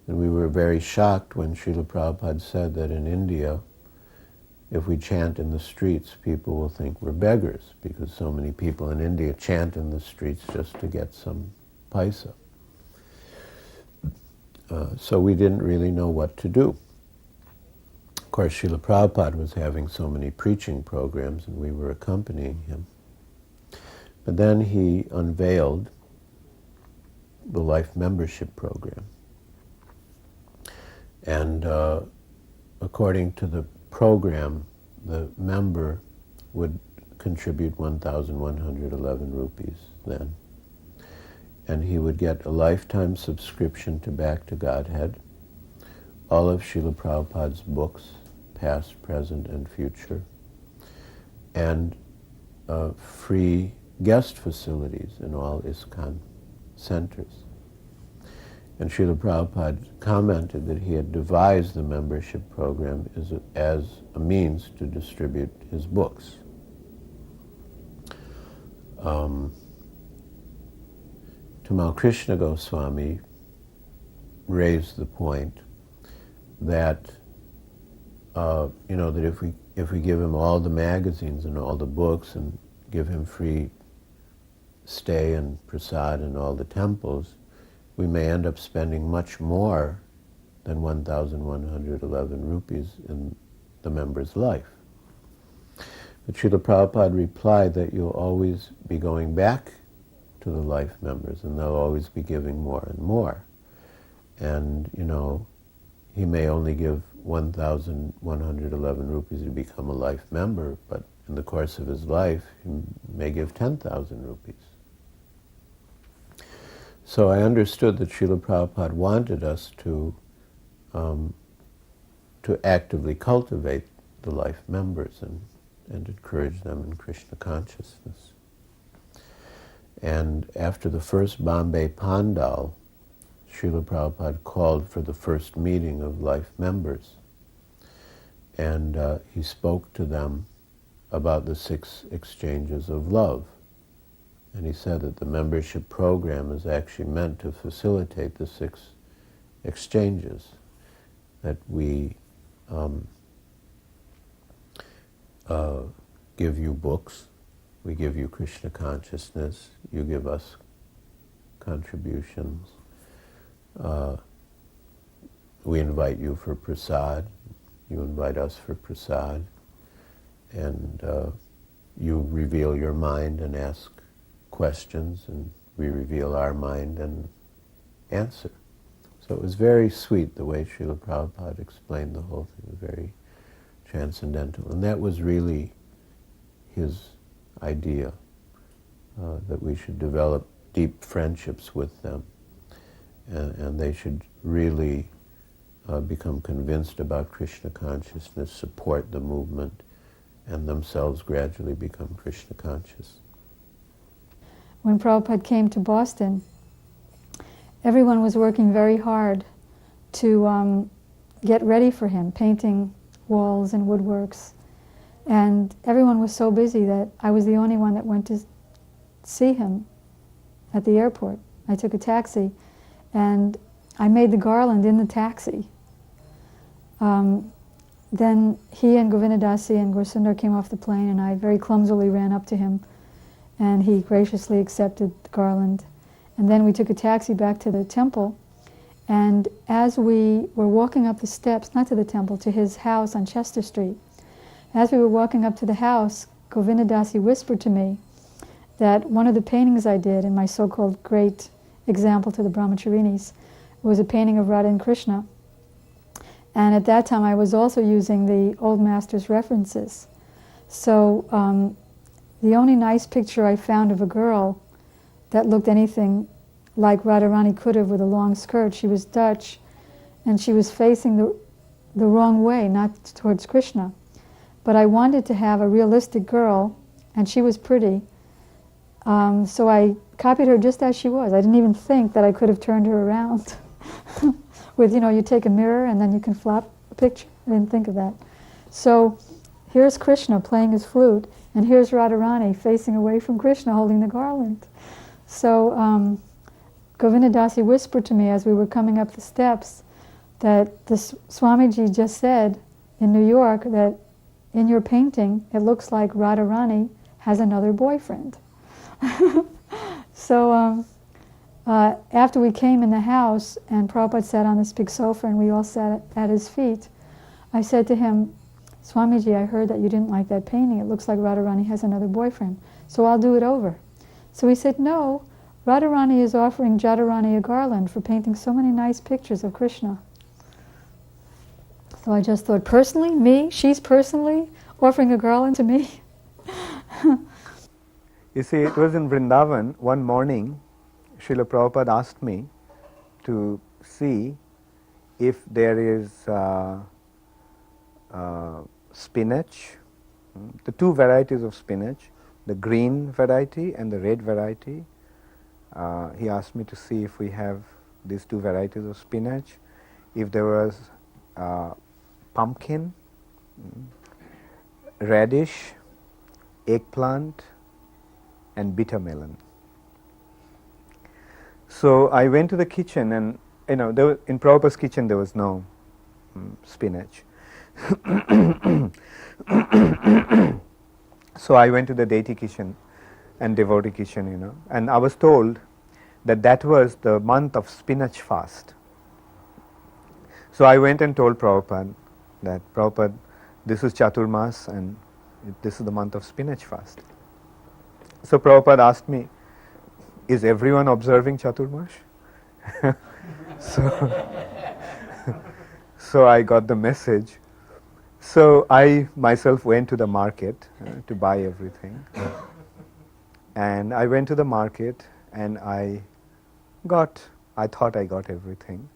And we were very shocked when Srila Prabhupada said that in India, if we chant in the streets, people will think we're beggars, because so many people in India chant in the streets just to get some paisa. So we didn't really know what to do. Of course, Srila Prabhupada was having so many preaching programs, and we were accompanying him. But then he unveiled the Life Membership Program. And according to the program, the member would contribute 1,111 rupees then. And he would get a lifetime subscription to Back to Godhead, all of Srila Prabhupada's books, past, present, and future, and free guest facilities in all Iskcon centers. And Srila Prabhupada commented that he had devised the membership program as a means to distribute his books. Tamal Krishna Goswami raised the point that that if we give him all the magazines and all the books and give him free stay and prasad in all the temples, we may end up spending much more than 1,111 rupees in the member's life. But Srila Prabhupada replied that you'll always be going back to the life members, and they'll always be giving more and more. And, he may only give 1,111 rupees to become a life member, but in the course of his life, he may give 10,000 rupees. So I understood that Srila Prabhupada wanted us to actively cultivate the life members and encourage them in Krishna consciousness. And after the first Bombay Pandal, Srila Prabhupada called for the first meeting of life members. And he spoke to them about the 6 exchanges of love. And he said that the membership program is actually meant to facilitate the 6 exchanges, that we give you books, we give you Krishna consciousness, you give us contributions, we invite you for prasad, you invite us for prasad, and you reveal your mind and ask questions, and we reveal our mind and answer. So it was very sweet the way Srila Prabhupada explained the whole thing. It was very transcendental. And that was really his idea, that we should develop deep friendships with them, and they should really become convinced about Krishna consciousness, support the movement, and themselves gradually become Krishna conscious. When Prabhupada came to Boston, everyone was working very hard to get ready for him, painting walls and woodworks. And everyone was so busy that I was the only one that went to see him at the airport. I took a taxi, and I made the garland in the taxi. Then he and Govinda Dasi and Gursundar came off the plane, and I very clumsily ran up to him, and he graciously accepted the garland. And then we took a taxi back to the temple, and as we were walking up the steps, not to the temple, to his house on Chester Street, as we were walking up to the house, Govinda Dasi whispered to me that one of the paintings I did in my so-called great example to the Brahmacharinis It was a painting of Radha and Krishna. And at that time I was also using the old master's references. So the only nice picture I found of a girl that looked anything like Radharani could have with a long skirt, she was Dutch, and she was facing the wrong way, not towards Krishna. But I wanted to have a realistic girl, and she was pretty, so I copied her just as she was. I didn't even think that I could have turned her around. With, you take a mirror and then you can flop a picture. I didn't think of that. So here's Krishna playing his flute, and here's Radharani facing away from Krishna holding the garland. So Govinda Dasi whispered to me as we were coming up the steps that the Swamiji just said in New York that in your painting it looks like Radharani has another boyfriend. So after we came in the house and Prabhupada sat on this big sofa and we all sat at his feet, I said to him, Swamiji, I heard that you didn't like that painting. It looks like Radharani has another boyfriend, so I'll do it over. So he said, no, Radharani is offering Jadurani a garland for painting so many nice pictures of Krishna. So I just thought, personally, me, she's personally offering a garland to me. You see, it was in Vrindavan, one morning, Srila Prabhupada asked me to see if there is spinach, the two varieties of spinach, the green variety and the red variety. He asked me to see if we have these two varieties of spinach, if there was pumpkin, radish, eggplant, and bitter melon. So I went to the kitchen, and in Prabhupada's kitchen there was no spinach. So I went to the deity kitchen and devotee kitchen, and I was told that that was the month of spinach fast. So I went and told Prabhupada that, Prabhupada, this is Chaturmas and this is the month of spinach fast. So Prabhupada asked me, is everyone observing Chaturmas? So I got the message. So I myself went to the market to buy everything. And I went to the market and I thought I got everything.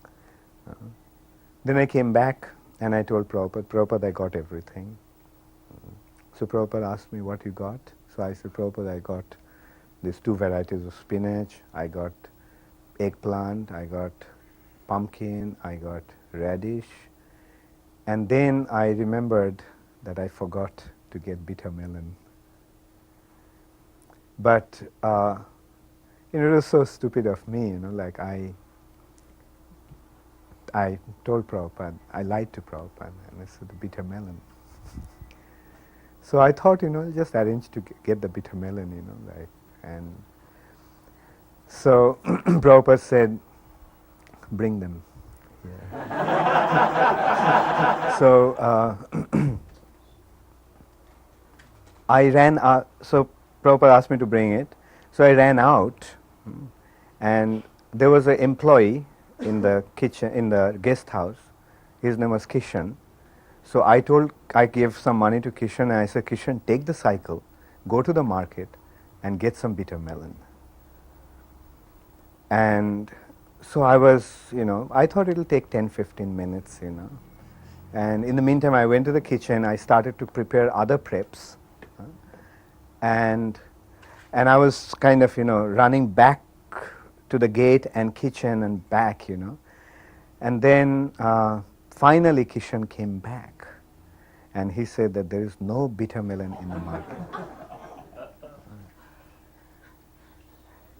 Then I came back and I told Prabhupada, I got everything. So Prabhupada asked me, what you got? So I said, Prabhupada, I got these two varieties of spinach, I got eggplant, I got pumpkin, I got radish. And then I remembered that I forgot to get bitter melon. But it was so stupid of me, like I told Prabhupada, I lied to Prabhupada, and I said the bitter melon. So I thought, just arrange to get the bitter melon, and so Prabhupada said, bring them here. So I ran out, so Prabhupada asked me to bring it. So I ran out, and there was an employee in the kitchen, in the guest house. His name was Kishan. So I gave some money to Kishan, and I said, Kishan, take the cycle, go to the market, and get some bitter melon. And so I was, I thought it'll take 10-15 minutes, And in the meantime, I went to the kitchen, I started to prepare other preps. And I was kind of, running back to the gate and kitchen and back, And then finally Kishan came back. And he said that there is no bitter melon in the market.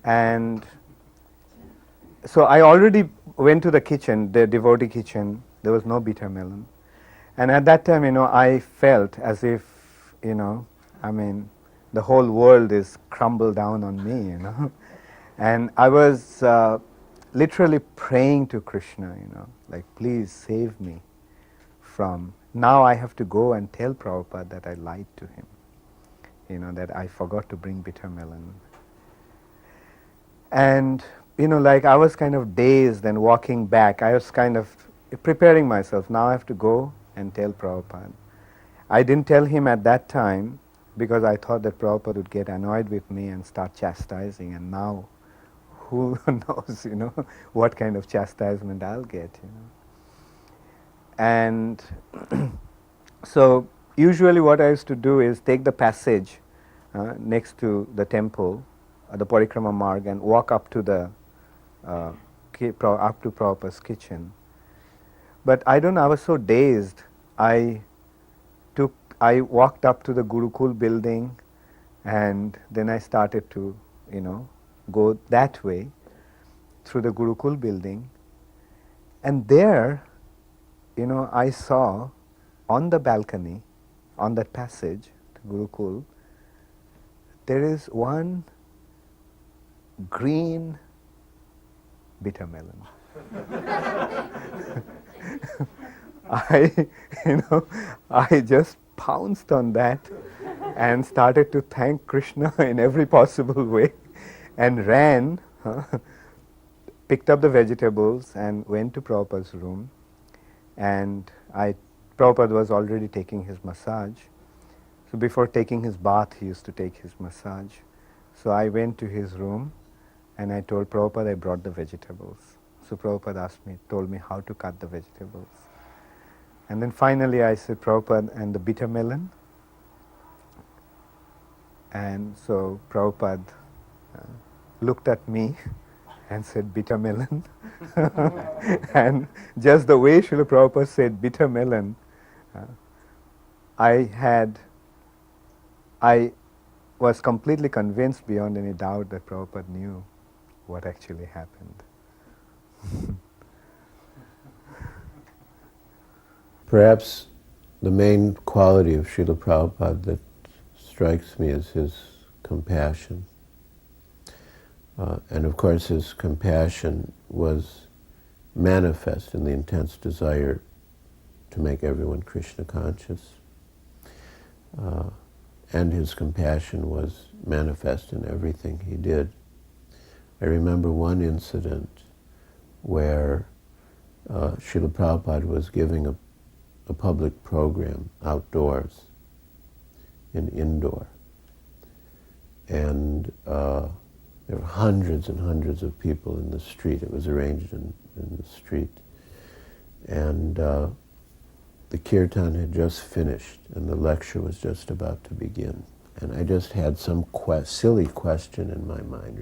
And so I already went to the kitchen, the devotee kitchen. There was no bitter melon. And at that time, I felt as if, the whole world is crumbled down on me, And I was literally praying to Krishna, like, please save me from, now I have to go and tell Prabhupada that I lied to him, that I forgot to bring bitter melon. And like I was kind of dazed and walking back. I was kind of preparing myself. Now I have to go and tell Prabhupada. I didn't tell him at that time because I thought that Prabhupada would get annoyed with me and start chastising, and now who knows, what kind of chastisement I'll get, And so usually what I used to do is take the passage next to the temple, the Parikrama Marg, and walk up to the up to Prabhupada's kitchen. But I was so dazed, I walked up to the Gurukul building, and then I started to, go that way through the Gurukul building. And there, I saw on the balcony, on that passage to Gurukul, there is one green bitter melon. I just pounced on that and started to thank Krishna in every possible way, and ran, picked up the vegetables and went to Prabhupada's room. And Prabhupada was already taking his massage. So before taking his bath, he used to take his massage. So I went to his room and I told Prabhupada I brought the vegetables. So Prabhupada told me how to cut the vegetables. And then finally I said, Prabhupada, and the bitter melon? And so Prabhupada looked at me and said, bitter melon. And just the way Srila Prabhupada said bitter melon, I was completely convinced beyond any doubt that Prabhupada knew what actually happened. Perhaps the main quality of Srila Prabhupada that strikes me is his compassion. And of course his compassion was manifest in the intense desire to make everyone Krishna conscious. And his compassion was manifest in everything he did. I remember one incident where Srila Prabhupada was giving a public program outdoors in Indore. And there were hundreds and hundreds of people in the street. It was arranged in the street. And the kirtan had just finished and the lecture was just about to begin. And I just had some silly question in my mind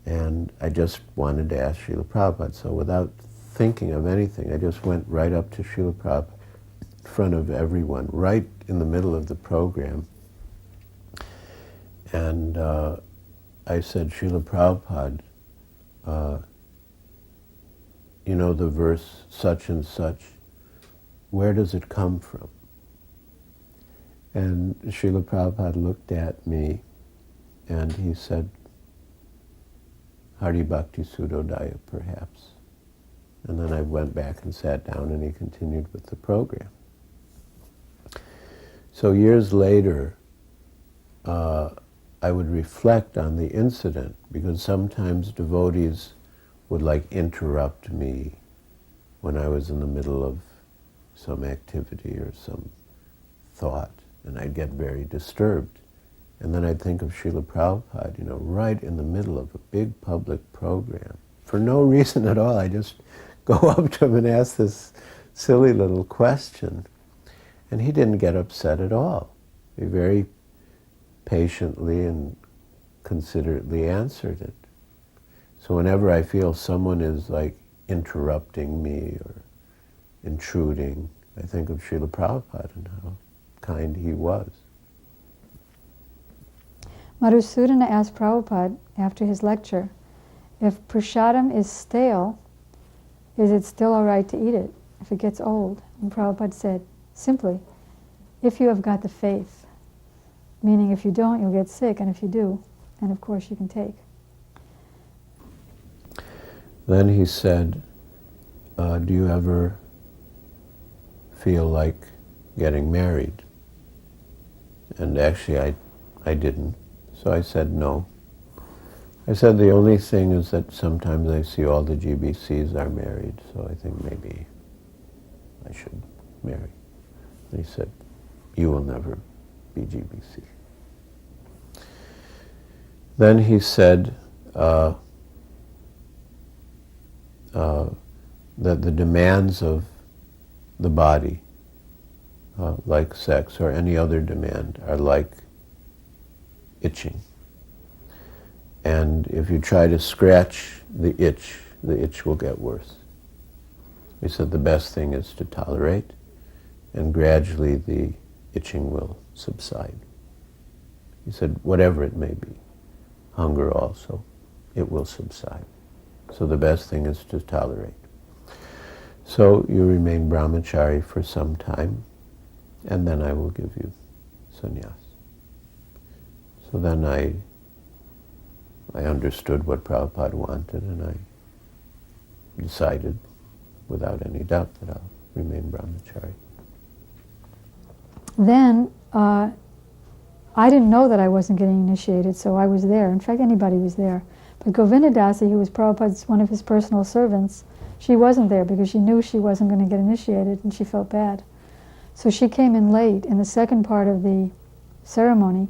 and I just wanted to ask Srila Prabhupada. So without thinking of anything, I just went right up to Srila Prabhupada in front of everyone, right in the middle of the program. And I said, Srila Prabhupada, the verse such and such, where does it come from? And Srila Prabhupada looked at me and he said, Hari Bhakti Sudodaya, perhaps. And then I went back and sat down and he continued with the program. So years later, I would reflect on the incident because sometimes devotees would interrupt me when I was in the middle of some activity or some thought, and I'd get very disturbed. And then I'd think of Srila Prabhupada, right in the middle of a big public program. For no reason at all, I just go up to him and ask this silly little question. And he didn't get upset at all. He very patiently and considerately answered it. So whenever I feel someone is interrupting me or intruding, I think of Srila Prabhupada and how kind he was. Madhusudana asked Prabhupada after his lecture, if prasadam is stale, is it still all right to eat it if it gets old? And Prabhupada said, simply, if you have got the faith, meaning if you don't, you'll get sick, and if you do, then of course you can take. Then he said, do you ever feel like getting married? And actually I didn't. So I said no. I said the only thing is that sometimes I see all the GBCs are married, so I think maybe I should marry. And he said, you will never be GBC. Then he said that the demands of the body, like sex or any other demand, are like itching. And if you try to scratch the itch will get worse. He said the best thing is to tolerate, and gradually the itching will subside. He said, whatever it may be, hunger also, it will subside. So the best thing is to tolerate. So you remain brahmachari for some time, and then I will give you sannyas. So then I understood what Prabhupada wanted, and I decided, without any doubt, that I'll remain brahmachari. Then I didn't know that I wasn't getting initiated, so I was there. In fact, anybody was there. But Govinda Dasi, who was Prabhupada's one of his personal servants, she wasn't there because she knew she wasn't going to get initiated, and she felt bad. So she came in late in the second part of the ceremony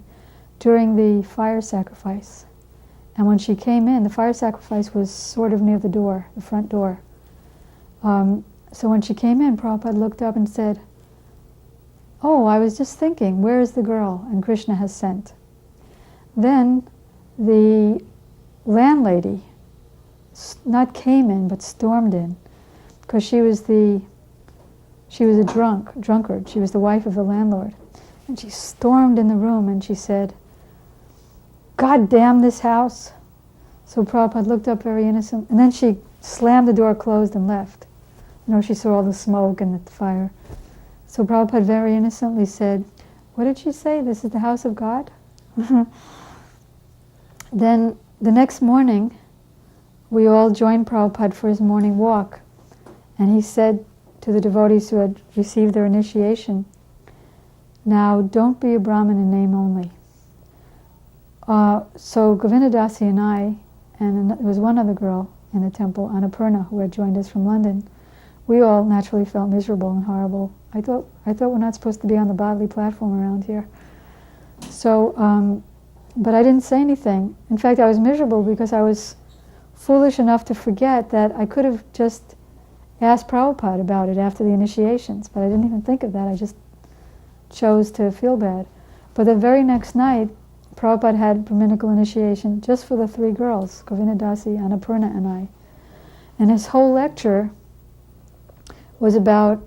during the fire sacrifice. And when she came in, the fire sacrifice was sort of near the door, the front door. So when she came in, Prabhupada looked up and said, oh, I was just thinking, where is the girl? And Krishna has sent. Then the landlady not came in, but stormed in, because she was a drunkard. She was the wife of the landlord. And she stormed in the room and she said, God damn this house. So Prabhupada looked up very innocent, and then she slammed the door closed and left. You know, she saw all the smoke and the fire. So Prabhupada very innocently said, what did she say? This is the house of God? Then the next morning, we all joined Prabhupada for his morning walk. And he said to the devotees who had received their initiation, now don't be a Brahmin in name only. So Govinda Dasi and I, and there was one other girl in the temple, Annapurna, who had joined us from London, we all naturally felt miserable and horrible. I thought we're not supposed to be on the bodily platform around here. So, but I didn't say anything. In fact, I was miserable because I was foolish enough to forget that I could have just asked Prabhupada about it after the initiations, but I didn't even think of that. I just chose to feel bad. But the very next night, Prabhupada had Brahminical initiation just for the three girls, Govinda Dasi, Annapurna, and I. And his whole lecture was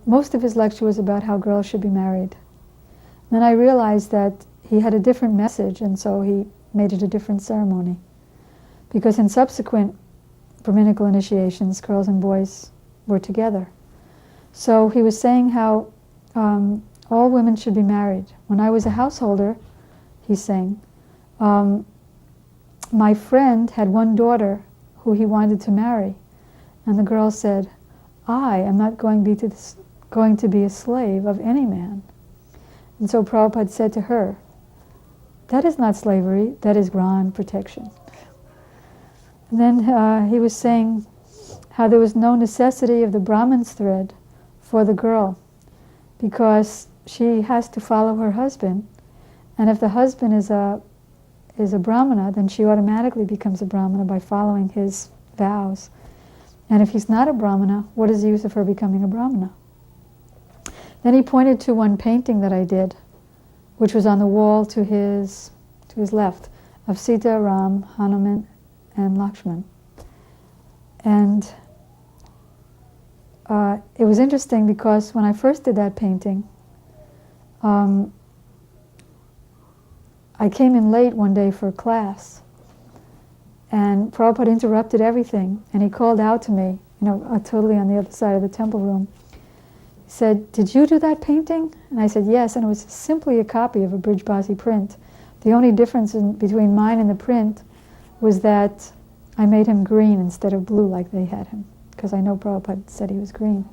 most of his lecture was about how girls should be married. Then I realized that he had a different message, and so he made it a different ceremony. Because in subsequent Brahminical initiations, girls and boys were together. So he was saying how all women should be married. When I was a householder, he's saying, my friend had one daughter who he wanted to marry, and the girl said, I am not going to be a slave of any man. And so Prabhupada said to her, that is not slavery, that is grand protection. And then he was saying how there was no necessity of the Brahmin's thread for the girl, because she has to follow her husband, and if the husband is a Brahmana, then she automatically becomes a Brahmana by following his vows. And if he's not a Brahmana, what is the use of her becoming a Brahmana? Then he pointed to one painting that I did, which was on the wall to his left, of Sita, Ram, Hanuman, and Lakshman. And it was interesting because when I first did that painting, I came in late one day for a class, and Prabhupada interrupted everything, and he called out to me, totally on the other side of the temple room. He said, did you do that painting? And I said, yes, and it was simply a copy of a Brijbasi print. The only difference between mine and the print was that I made him green instead of blue like they had him, because I know Prabhupada said he was green.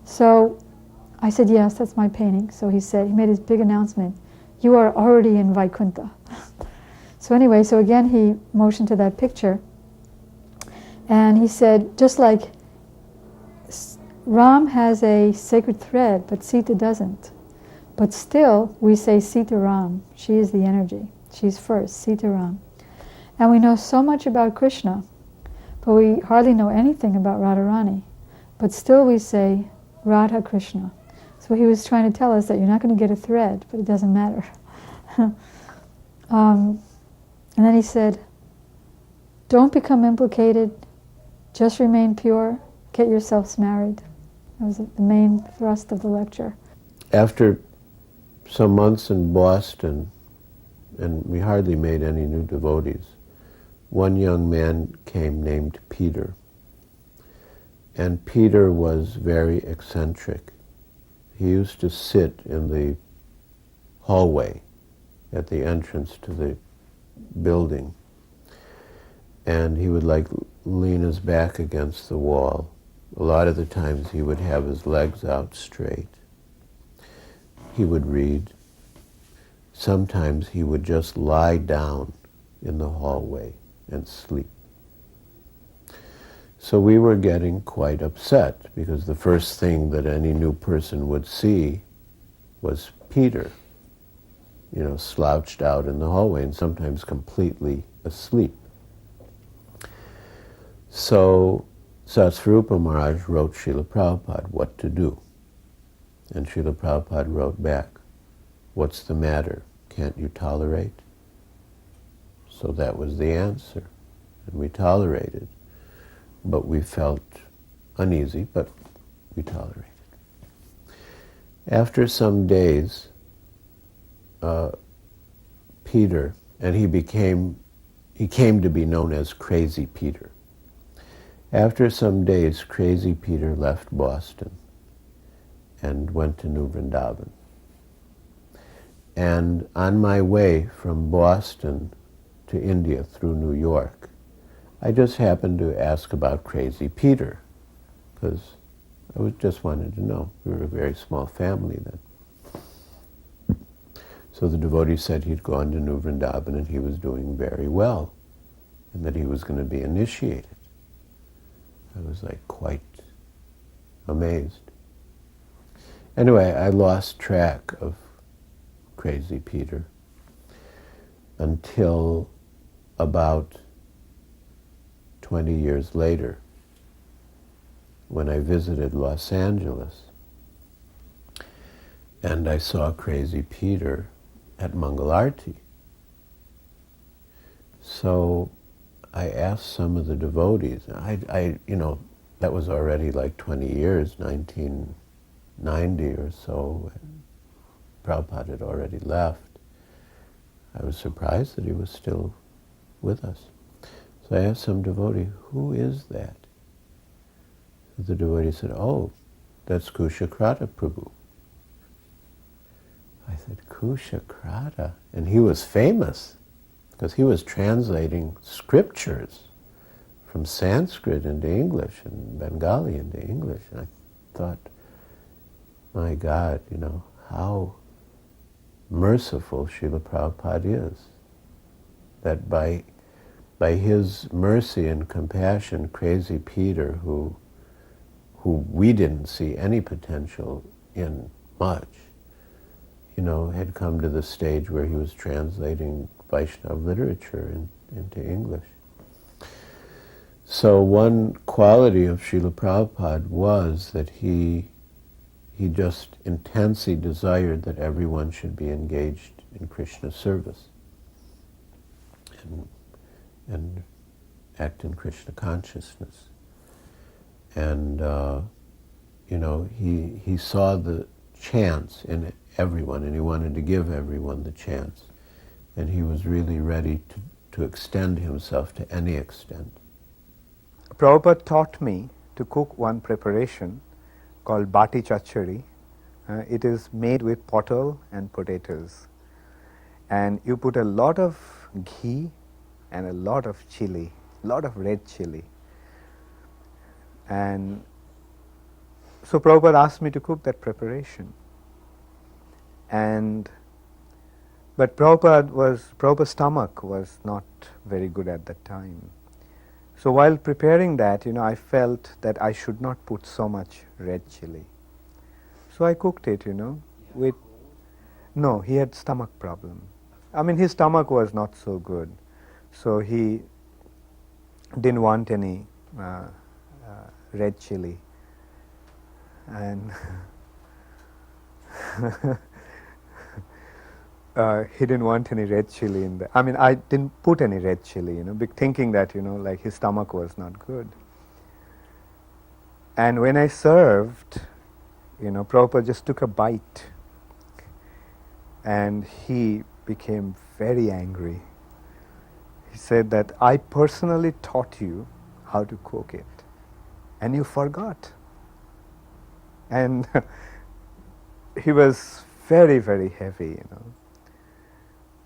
So I said, yes, that's my painting. So he made his big announcement, you are already in Vaikuntha. So anyway, so again he motioned to that picture, and he said, just like Ram has a sacred thread, but Sita doesn't. But still, we say Sita Ram. She is the energy. She's first, Sita Ram. And we know so much about Krishna, but we hardly know anything about Radharani. But still we say Radha Krishna. So he was trying to tell us that you're not going to get a thread, but it doesn't matter. And then he said, don't become implicated, just remain pure, get yourselves married. That was the main thrust of the lecture. After some months in Boston, and we hardly made any new devotees, one young man came named Peter. And Peter was very eccentric. He used to sit in the hallway at the entrance to the building, and he would like lean his back against the wall. A lot of the times he would have his legs out straight. He would read. Sometimes he would just lie down in the hallway and sleep. So we were getting quite upset, because the first thing that any new person would see was Peter, slouched out in the hallway and sometimes completely asleep. So Satsvarupa Maharaj wrote Srila Prabhupada what to do. And Srila Prabhupada wrote back, what's the matter? Can't you tolerate? So that was the answer. And we tolerated. But we felt uneasy, but we tolerated. After some days, Peter, and he came to be known as Crazy Peter. After some days, Crazy Peter left Boston and went to New Vrindavan. And on my way from Boston to India through New York, I just happened to ask about Crazy Peter, because I just wanted to know. We were a very small family then. So the devotee said he'd gone to New Vrindavan and he was doing very well, and that he was going to be initiated. I was like quite amazed. Anyway, I lost track of Crazy Peter until about 20 years later, when I visited Los Angeles, and I saw Crazy Peter at Mangalarti. So I asked some of the devotees, that was already like 20 years, 1990 or so, Prabhupada had already left. I was surprised that he was still with us. So I asked some devotee, who is that? The devotee said, oh, that's Kushakrata Prabhu. I said, Kushakrata? And he was famous, because he was translating scriptures from Sanskrit into English and Bengali into English. And I thought, my God, how merciful Srila Prabhupada is, that by his mercy and compassion, Crazy Peter, who we didn't see any potential in much, had come to the stage where he was translating Vaishnava literature into English. So one quality of Srila Prabhupada was that he just intensely desired that everyone should be engaged in Krishna service and act in Krishna consciousness. And he saw the chance in everyone, and he wanted to give everyone the chance. And he was really ready to extend himself to any extent. Prabhupada taught me to cook one preparation called bati chachari. It is made with pottle and potatoes. And you put a lot of ghee and a lot of chili, a lot of red chili. And so Prabhupada asked me to cook that preparation. And But Prabhupada's stomach was not very good at that time. So while preparing that, I felt that I should not put so much red chili. So I cooked it, with, no, he had stomach problem. I mean, his stomach was not so good. So he didn't want any red chili. And he didn't want any red chili in there. I mean, I didn't put any red chili, thinking that, like his stomach was not good. And when I served, Prabhupada just took a bite and he became very angry. He said that I personally taught you how to cook it and you forgot. And he was very, very heavy,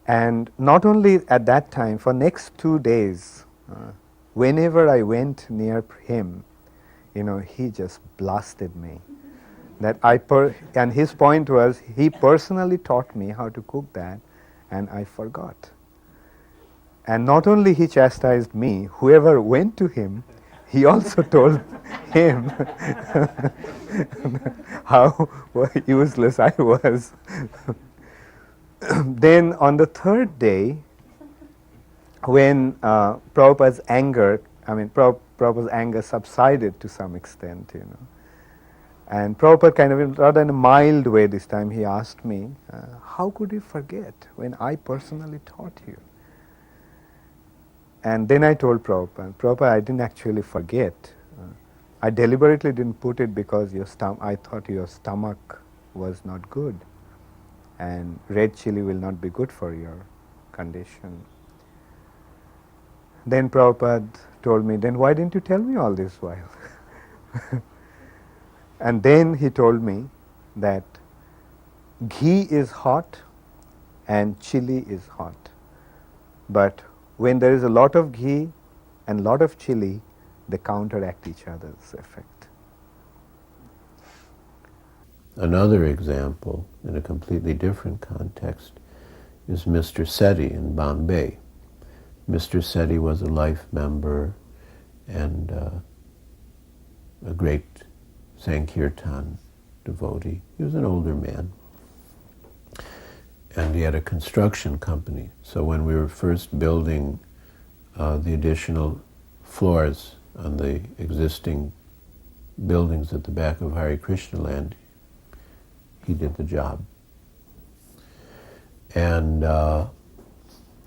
And not only at that time, for next 2 days, whenever I went near him, he just blasted me. That and his point was, he personally taught me how to cook that, and I forgot. And not only he chastised me, whoever went to him, he also told him how useless I was. Then on the third day, when Prabhupada's anger, Prabhupada's anger subsided to some extent, And Prabhupada kind of, rather in a mild way this time, he asked me, how could you forget when I personally taught you? And then I told Prabhupada, I didn't actually forget. I deliberately didn't put it because I thought your stomach was not good. And red chili will not be good for your condition. Then Prabhupada told me, then why didn't you tell me all this while? And then he told me that ghee is hot and chili is hot. But when there is a lot of ghee and lot of chili, they counteract each other's effect. Another example, in a completely different context, is Mr. Sethi in Bombay. Mr. Sethi was a life member and a great Sankirtan devotee. He was an older man. And he had a construction company. So when we were first building the additional floors on the existing buildings at the back of Hare Krishna land, he did the job. And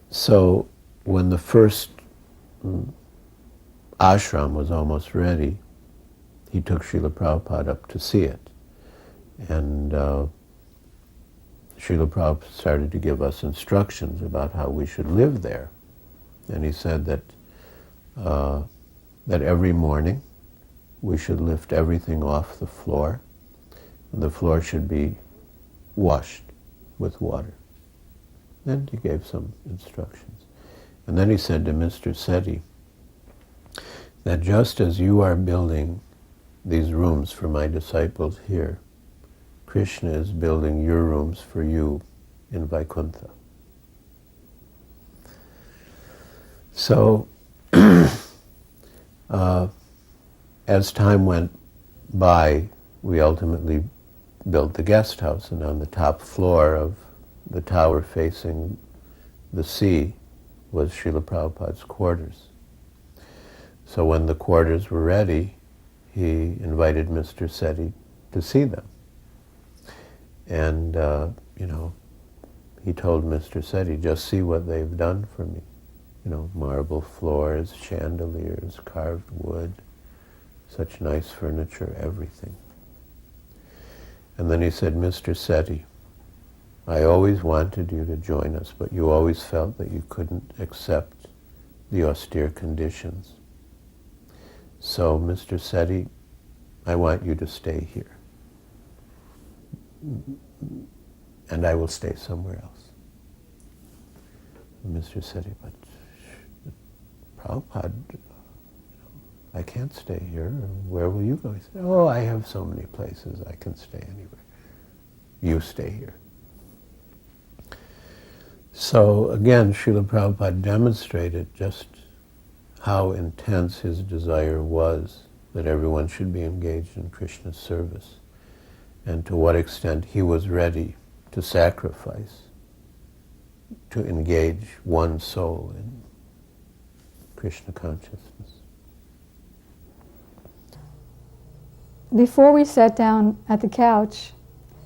so when the first ashram was almost ready, he took Srila Prabhupada up to see it. And Srila Prabhupada started to give us instructions about how we should live there. And he said that that every morning we should lift everything off the floor, and the floor should be washed with water. Then he gave some instructions. And then he said to Mr. Sethi that just as you are building these rooms for my disciples here, Krishna is building your rooms for you in Vaikuntha. So, as time went by, we ultimately built the guest house, and on the top floor of the tower facing the sea was Srila Prabhupada's quarters. So when the quarters were ready, he invited Mr. Sethi to see them. And, he told Mr. Sethi, just see what they've done for me. Marble floors, chandeliers, carved wood, such nice furniture, everything. And then he said, Mr. Sethi, I always wanted you to join us, but you always felt that you couldn't accept the austere conditions. So, Mr. Sethi, I want you to stay here. And I will stay somewhere else. Mr. Sethi, but Prabhupada, I can't stay here. Where will you go? He said, oh, I have so many places. I can stay anywhere. You stay here. So again, Srila Prabhupada demonstrated just how intense his desire was that everyone should be engaged in Krishna's service, and to what extent he was ready to sacrifice to engage one soul in Krishna consciousness. Before we sat down at the couch,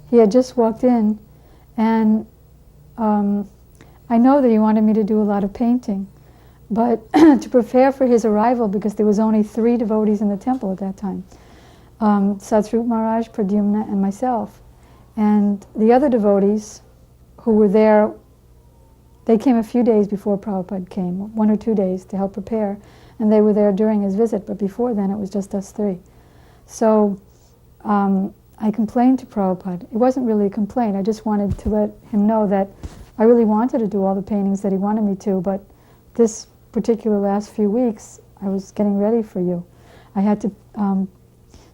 he had just walked in, and I know that he wanted me to do a lot of painting, but to prepare for his arrival, because there was only 3 devotees in the temple at that time, Satsrup Maharaj, Pradyumna, and myself. And the other devotees who were there, they came a few days before Prabhupada came, 1 or 2 days to help prepare, and they were there during his visit, but before then it was just us 3. So I complained to Prabhupada. It wasn't really a complaint, I just wanted to let him know that I really wanted to do all the paintings that he wanted me to, but this particular last few weeks, I was getting ready for you. I had to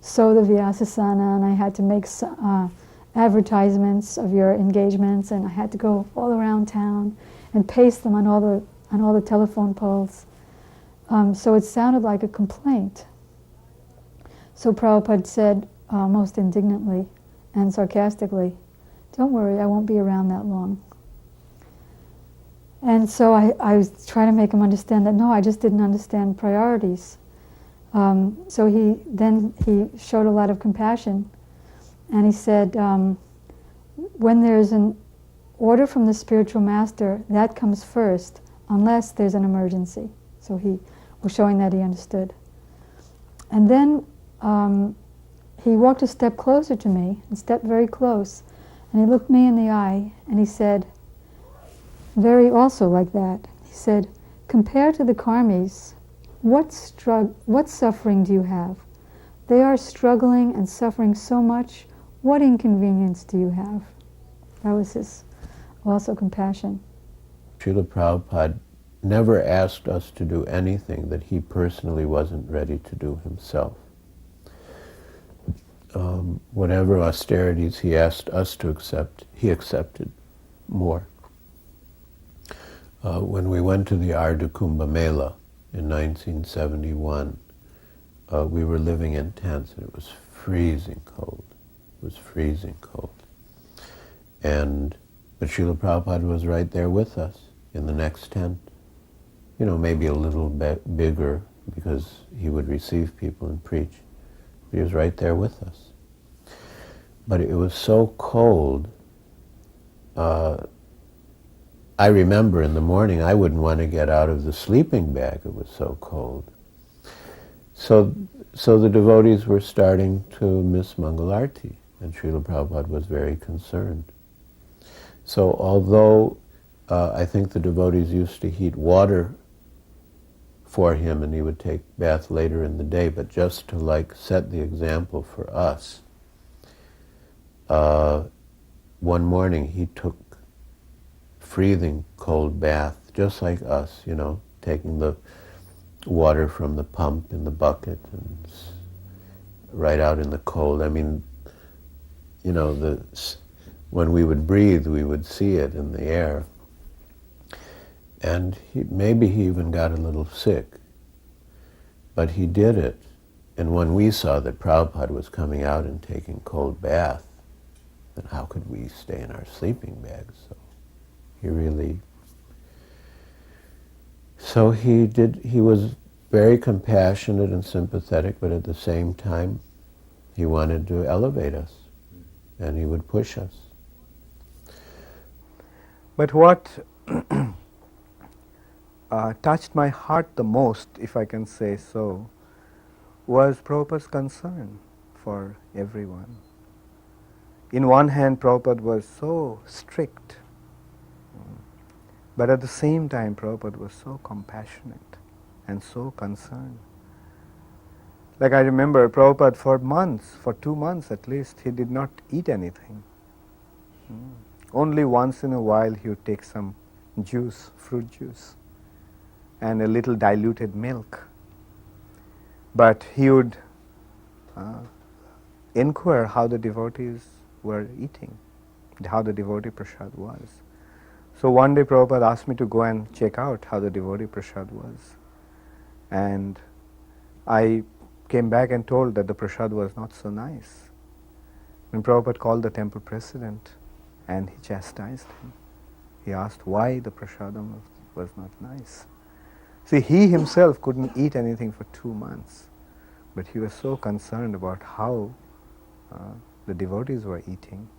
sew the Vyasasana, and I had to make advertisements of your engagements, and I had to go all around town and paste them on all the telephone poles. So it sounded like a complaint. So Prabhupada said, most indignantly and sarcastically, "Don't worry, I won't be around that long." And so I was trying to make him understand that, no, I just didn't understand priorities. So he showed a lot of compassion, and he said, when there's an order from the spiritual master, that comes first, unless there's an emergency. So he was showing that he understood. And then he walked a step closer to me, and stepped very close, and he looked me in the eye, and he said, very also like that, he said, "Compared to the karmis, what suffering do you have? They are struggling and suffering so much. What inconvenience do you have?" That was his also compassion. Srila Prabhupada never asked us to do anything that he personally wasn't ready to do himself. Whatever austerities he asked us to accept, he accepted more. When we went to the Ardha Kumbh Mela in 1971, we were living in tents, and it was freezing cold. It was freezing cold. But Srila Prabhupada was right there with us in the next tent. You know, maybe a little bit bigger, because he would receive people and preach. He was right there with us. But it was so cold, I remember in the morning I wouldn't want to get out of the sleeping bag, it was so cold. So the devotees were starting to miss Mangalarti, and Srila Prabhupada was very concerned. So although I think the devotees used to heat water for him, and he would take bath later in the day, but just to set the example for us, one morning he took freezing cold bath, just like us, taking the water from the pump in the bucket and right out in the cold. I mean, when we would breathe, we would see it in the air. And maybe he even got a little sick, but he did it. And when we saw that Prabhupada was coming out and taking cold bath, then how could we stay in our sleeping bags? He was very compassionate and sympathetic, but at the same time, he wanted to elevate us, and he would push us. But what touched my heart the most, if I can say so, was Prabhupada's concern for everyone. In one hand, Prabhupada was so strict, but at the same time, Prabhupada was so compassionate and so concerned. Like I remember, Prabhupada for 2 months at least, he did not eat anything. Only once in a while he would take some juice, fruit juice, and a little diluted milk. But he would inquire how the devotees were eating, how the devotee prasad was. So one day Prabhupada asked me to go and check out how the devotee prasad was. And I came back and told that the prasad was not so nice. When Prabhupada called the temple president and he chastised him, he asked why the prasadam was not nice. See, he himself couldn't eat anything for 2 months, but he was so concerned about how the devotees were eating.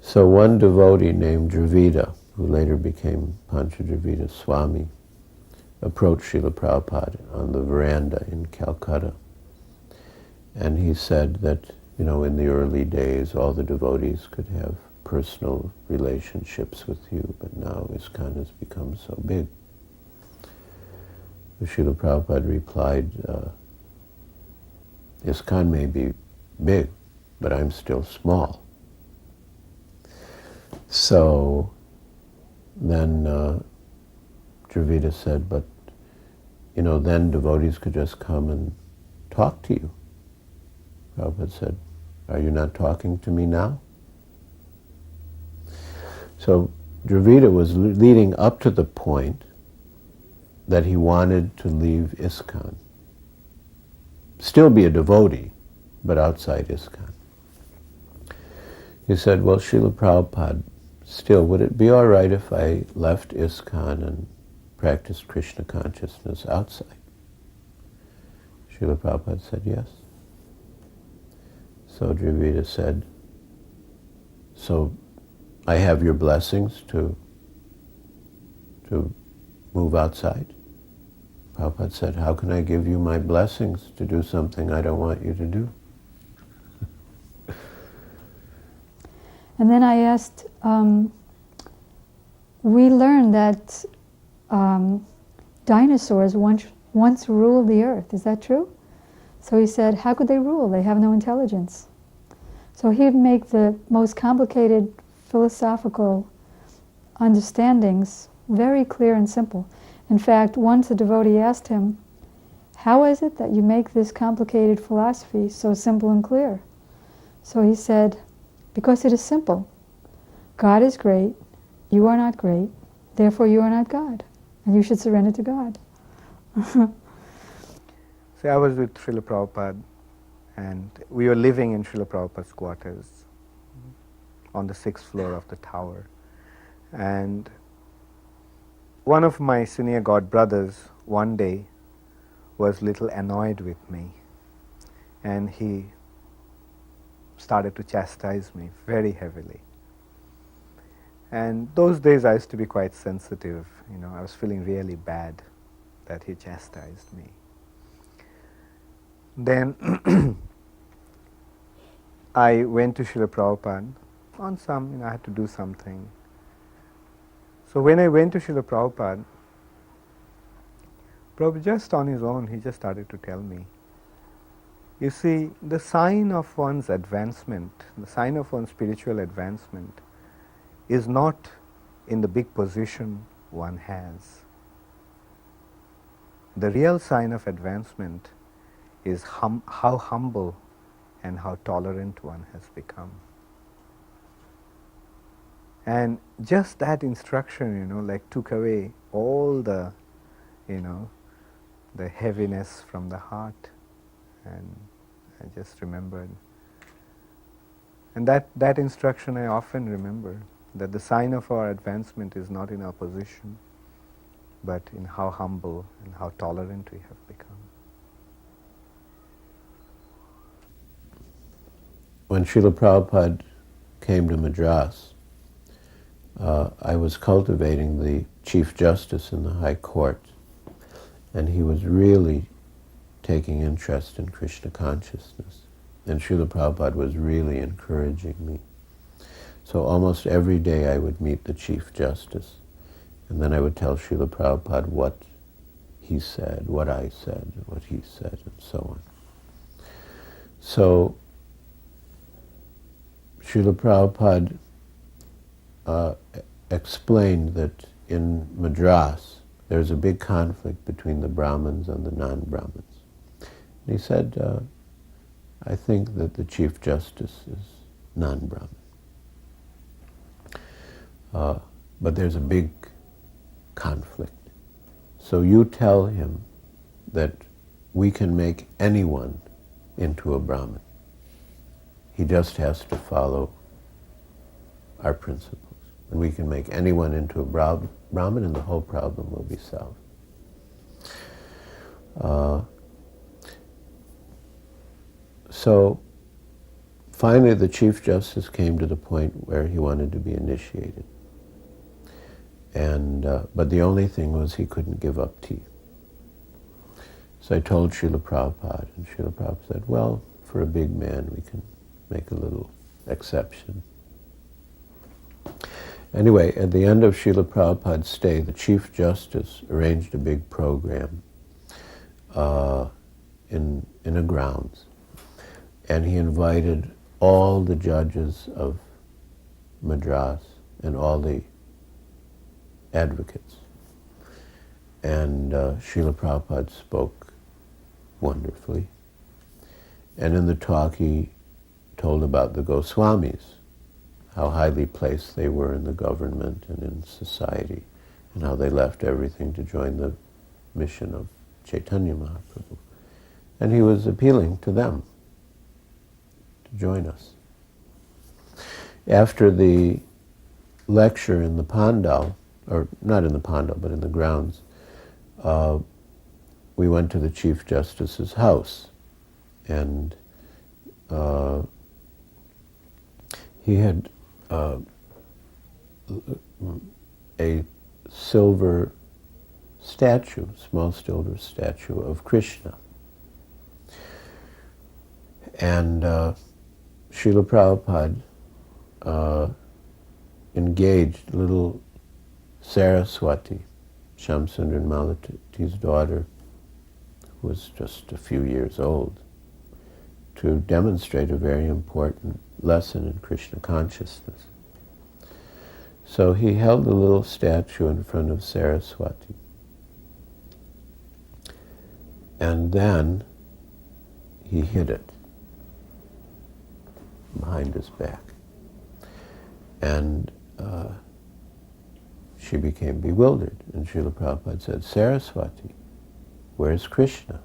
So one devotee named Dravida, who later became Panchadravida Swami, approached Srila Prabhupada on the veranda in Calcutta. And he said that, in the early days all the devotees could have personal relationships with you, but now Iskcon has become so big. Srila Prabhupada replied, Iskcon may be big, but I'm still small. So then Dravida said, but then devotees could just come and talk to you. Prabhupada said, are you not talking to me now? So Dravida was leading up to the point that he wanted to leave Iskcon. Still be a devotee, but outside Iskcon. He said, well, Srila Prabhupada, still, would it be all right if I left Iskcon and practiced Krishna consciousness outside? Srila Prabhupada said yes. So Dravida said, so I have your blessings to move outside? Prabhupada said, how can I give you my blessings to do something I don't want you to do? And then I asked, we learned that dinosaurs once ruled the earth. Is that true? So he said, how could they rule? They have no intelligence. So he'd make the most complicated philosophical understandings very clear and simple. In fact, once a devotee asked him, how is it that you make this complicated philosophy so simple and clear? So he said, because it is simple. God is great, you are not great, therefore you are not God, and you should surrender to God. See, I was with Srila Prabhupada, and we were living in Srila Prabhupada's quarters on the 6th floor of the tower. And one of my senior god brothers one day was little annoyed with me, and he started to chastise me very heavily. And those days I used to be quite sensitive, I was feeling really bad that he chastised me. Then I went to Srila Prabhupada on some, I had to do something. So when I went to Srila Prabhupada, Prabhupada just on his own, he just started to tell me, you see, the sign of one's advancement, the sign of one's spiritual advancement is not in the big position one has. The real sign of advancement is how humble and how tolerant one has become. And just that instruction, took away all the, the heaviness from the heart. And I just remembered. And that instruction I often remember, that the sign of our advancement is not in our position, but in how humble and how tolerant we have become. When Srila Prabhupada came to Madras, I was cultivating the Chief Justice in the High Court, and he was really taking interest in Krishna consciousness. And Srila Prabhupada was really encouraging me. So almost every day I would meet the Chief Justice, and then I would tell Srila Prabhupada what he said, what I said, what he said, and so on. So Srila Prabhupada explained that in Madras there's a big conflict between the Brahmins and the non-Brahmins. And he said, I think that the Chief Justice is non-Brahmin. But there's a big conflict. So you tell him that we can make anyone into a Brahmin. He just has to follow our principles. And we can make anyone into a Brahmin and the whole problem will be solved. So finally the Chief Justice came to the point where he wanted to be initiated. And but the only thing was he couldn't give up tea. So I told Srila Prabhupada, and Srila Prabhupada said, well, for a big man we can make a little exception. Anyway, at the end of Srila Prabhupada's stay, the Chief Justice arranged a big program in a grounds. And he invited all the judges of Madras and all the advocates. And Srila Prabhupada spoke wonderfully. And in the talk he told about the Goswamis, how highly placed they were in the government and in society, and how they left everything to join the mission of Chaitanya Mahaprabhu. And he was appealing to them to join us. After the lecture in the Pandal, or not in the Pandal, but in the grounds, we went to the Chief Justice's house, and he had a silver statue, small silver statue of Krishna. And Srila Prabhupada engaged little Saraswati, Shamsundar Malati's daughter, who was just a few years old, to demonstrate a very important lesson in Krishna consciousness. So he held the little statue in front of Saraswati. And then he hid it behind his back. And she became bewildered. And Srila Prabhupada said, Saraswati, where's Krishna?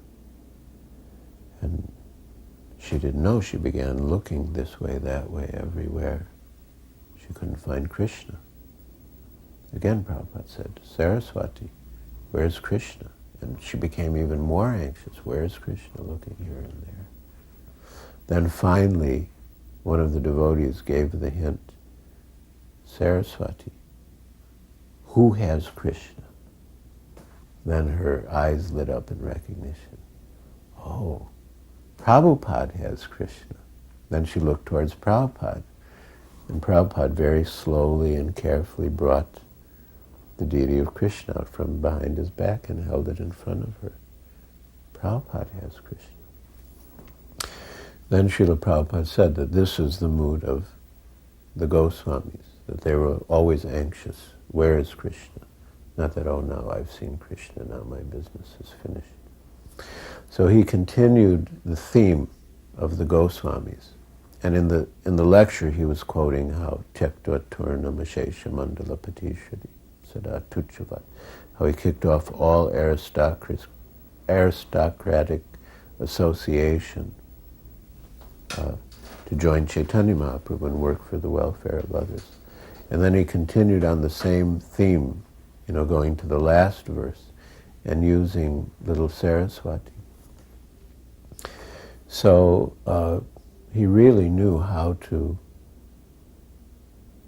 And she didn't know. She began looking this way, that way, everywhere. She couldn't find Krishna. Again, Prabhupada said, Saraswati, where's Krishna? And she became even more anxious. Where's Krishna? Looking here and there. Then finally, one of the devotees gave the hint, Saraswati, who has Krishna? Then her eyes lit up in recognition. Oh, Prabhupada has Krishna. Then she looked towards Prabhupada, and Prabhupada very slowly and carefully brought the deity of Krishna out from behind his back and held it in front of her. Prabhupada has Krishna. Then Srila Prabhupada said that this is the mood of the Goswamis, that they were always anxious. Where is Krishna? Not that, oh, now I've seen Krishna, now my business is finished. So he continued the theme of the Goswamis. And in the lecture he was quoting how Tyaktva Turna Mashesha Mandala Patishadi Sada Tuchavat, how he kicked off all aristocratic association to join Chaitanya Mahaprabhu and work for the welfare of others. And then he continued on the same theme, going to the last verse and using little Saraswati. So he really knew how to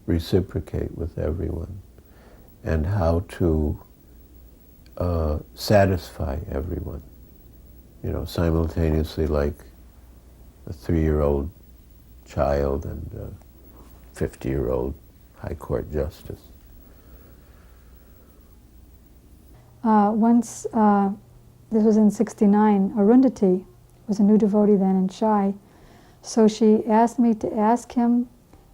reciprocate with everyone and how to satisfy everyone, simultaneously, like a 3-year-old child and a 50-year-old high court justice. Once, this was in '69, Arundhati was a new devotee then in Chai, so she asked me to ask him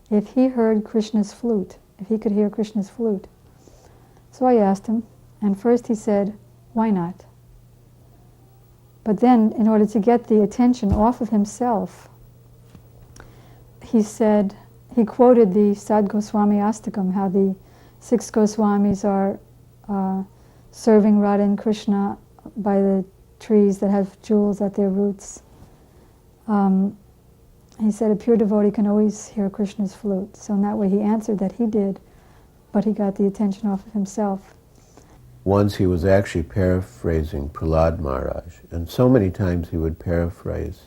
if he heard Krishna's flute, if he could hear Krishna's flute. So I asked him, and first he said, why not? But then, in order to get the attention off of himself, he said, he quoted the Sad Goswami Astakam, how the 6 Goswamis are serving Radha and Krishna by the trees that have jewels at their roots. He said a pure devotee can always hear Krishna's flute. So in that way he answered that he did, but he got the attention off of himself. Once he was actually paraphrasing Prahlad Maharaj, and so many times he would paraphrase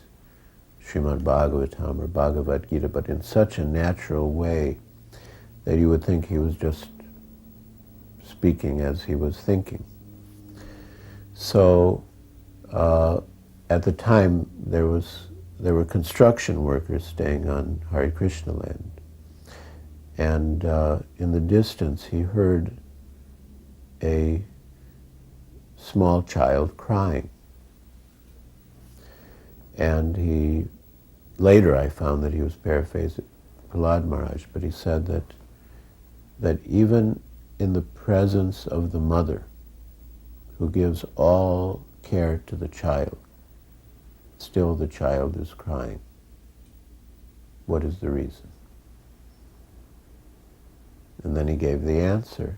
Srimad Bhagavatam or Bhagavad Gita, but in such a natural way that you would think he was just speaking as he was thinking. So at the time there were construction workers staying on Hare Krishna land, and in the distance he heard a small child crying. And later I found that he was paraphrasing Prahlad Maharaj, but he said that even in the presence of the mother, who gives all care to the child, still the child is crying. What is the reason? And then he gave the answer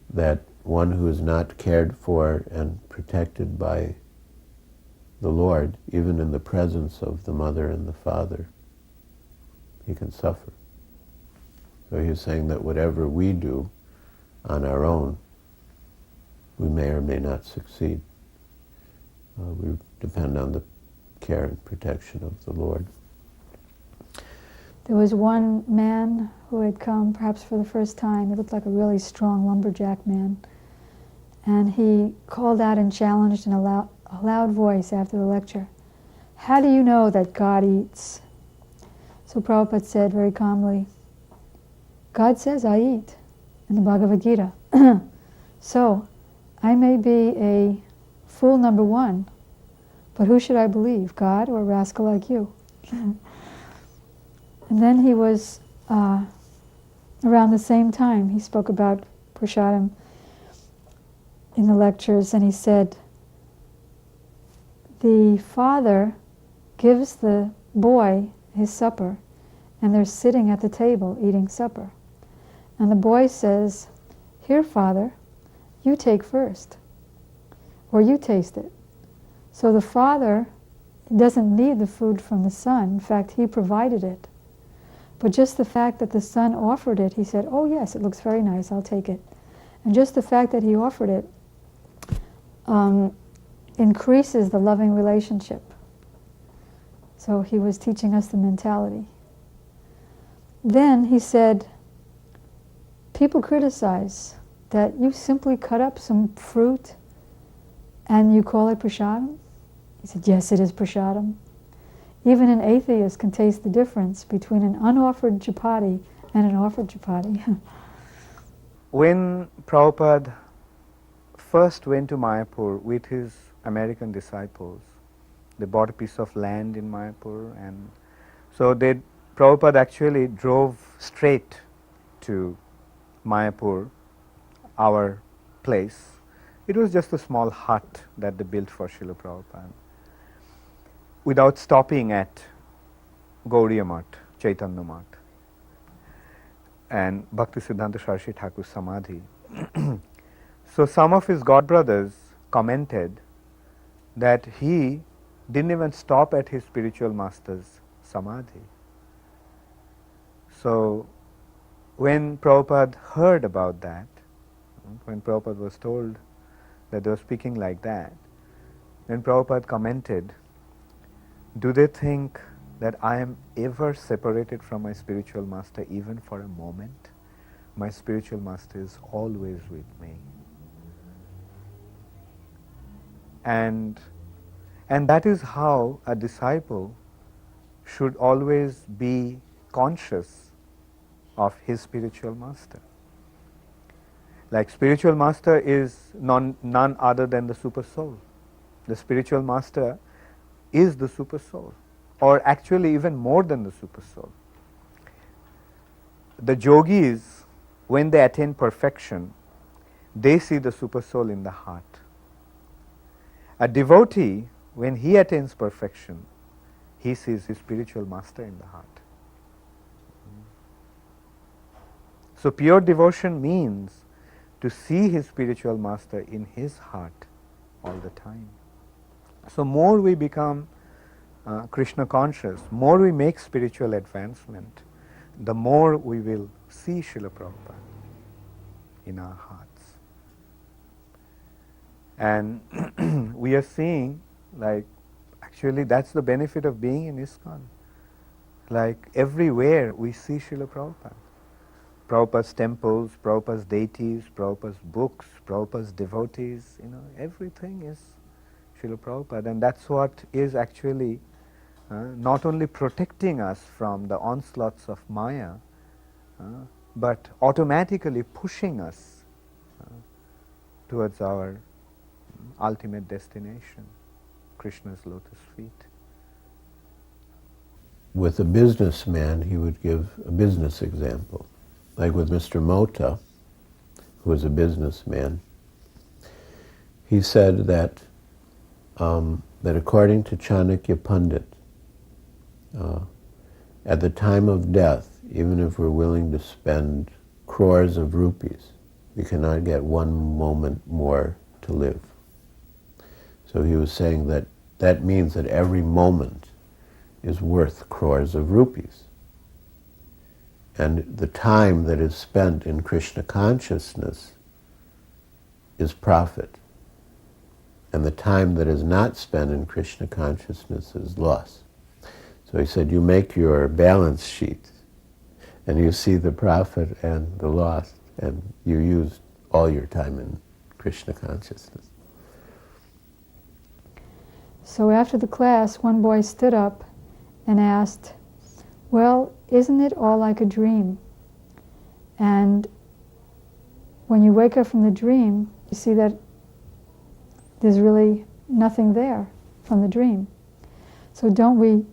that one who is not cared for and protected by the Lord, even in the presence of the mother and the father, he can suffer. So he's saying that whatever we do on our own, we may or may not succeed. We depend on the care and protection of the Lord. There was one man who had come perhaps for the first time. He looked like a really strong lumberjack man. And he called out and challenged in a loud voice after the lecture, "How do you know that God eats?" So Prabhupada said very calmly, "God says I eat in the Bhagavad Gita. So I may be a fool number one, but who should I believe, God or a rascal like you?" And then he was, around the same time, he spoke about prasadam in the lectures, and he said, the father gives the boy his supper, and they're sitting at the table eating supper. And the boy says, "Here, Father, you take first, or you taste it." So the father doesn't need the food from the son. In fact, he provided it. But just the fact that the son offered it, he said, "Oh yes, it looks very nice, I'll take it." And just the fact that he offered it increases the loving relationship. So he was teaching us the mentality. Then he said, people criticize that you simply cut up some fruit and you call it prasadam. He said, yes, it is prasadam. Even an atheist can taste the difference between an unoffered chapati and an offered chapati. When Prabhupada first went to Mayapur with his American disciples, they bought a piece of land in Mayapur, and so Prabhupada actually drove straight to Mayapur, our place. It was just a small hut that they built for Srila Prabhupada, without stopping at Gauriya Math, Chaitanya Math, and Bhakti Siddhanta Saraswati Thakur's Samadhi. So some of his godbrothers commented that he didn't even stop at his spiritual master's Samadhi. So when Prabhupada heard about that, when Prabhupada was told that they were speaking like that, then Prabhupada commented, "Do they think that I am ever separated from my spiritual master even for a moment? My spiritual master is always with me." And that is how a disciple should always be conscious of his spiritual master. Like, spiritual master is none other than the super soul. The spiritual master is the super soul, or actually even more than the super soul. The yogis, when they attain perfection, they see the super soul in the heart. A devotee, when he attains perfection, he sees his spiritual master in the heart. So pure devotion means to see his spiritual master in his heart all the time. So more we become Krishna conscious, more we make spiritual advancement, the more we will see Srila Prabhupada in our hearts. And we are seeing, like, actually that's the benefit of being in Iskcon. Like everywhere we see Srila Prabhupada. Prabhupada's temples, Prabhupada's deities, Prabhupada's books, Prabhupada's devotees, everything is Srila Prabhupada. And that's what is actually not only protecting us from the onslaughts of Maya, but automatically pushing us towards our ultimate destination, Krishna's lotus feet. With a businessman, he would give a business example. Like with Mr. Mota, who was a businessman, he said that that according to Chanakya Pandit, at the time of death, even if we're willing to spend crores of rupees, we cannot get one moment more to live. So he was saying that that means that every moment is worth crores of rupees. And the time that is spent in Krishna consciousness is profit. And the time that is not spent in Krishna consciousness is loss. So he said, you make your balance sheet and you see the profit and the loss, and you use all your time in Krishna consciousness. So after the class, one boy stood up and asked, well, isn't it all like a dream? And when you wake up from the dream, you see that there's really nothing there from the dream. So don't we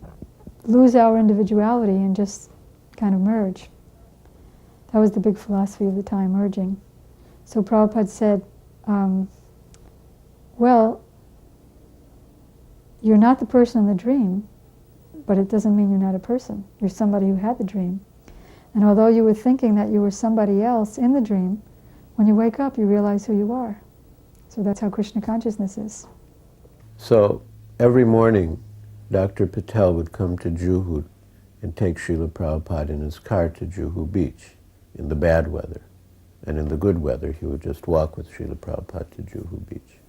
lose our individuality and just kind of merge? That was the big philosophy of the time, merging. So Prabhupada said, well, you're not the person in the dream, but it doesn't mean you're not a person. You're somebody who had the dream. And although you were thinking that you were somebody else in the dream, when you wake up, you realize who you are. So that's how Krishna consciousness is. So every morning, Dr. Patel would come to Juhu and take Srila Prabhupada in his car to Juhu Beach in the bad weather. And in the good weather, he would just walk with Srila Prabhupada to Juhu Beach.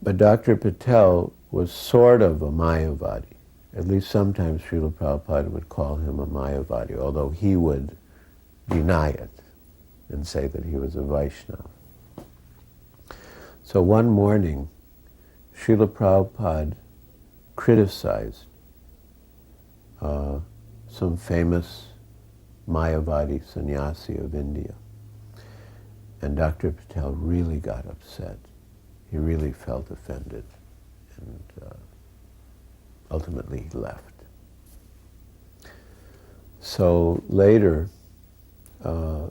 But Dr. Patel was sort of a Mayavadi. At least sometimes Srila Prabhupada would call him a Mayavadi, although he would deny it and say that he was a Vaishnava. So one morning, Srila Prabhupada criticized some famous Mayavadi sannyasi of India. And Dr. Patel really got upset. He really felt offended. And ultimately he left. So later, the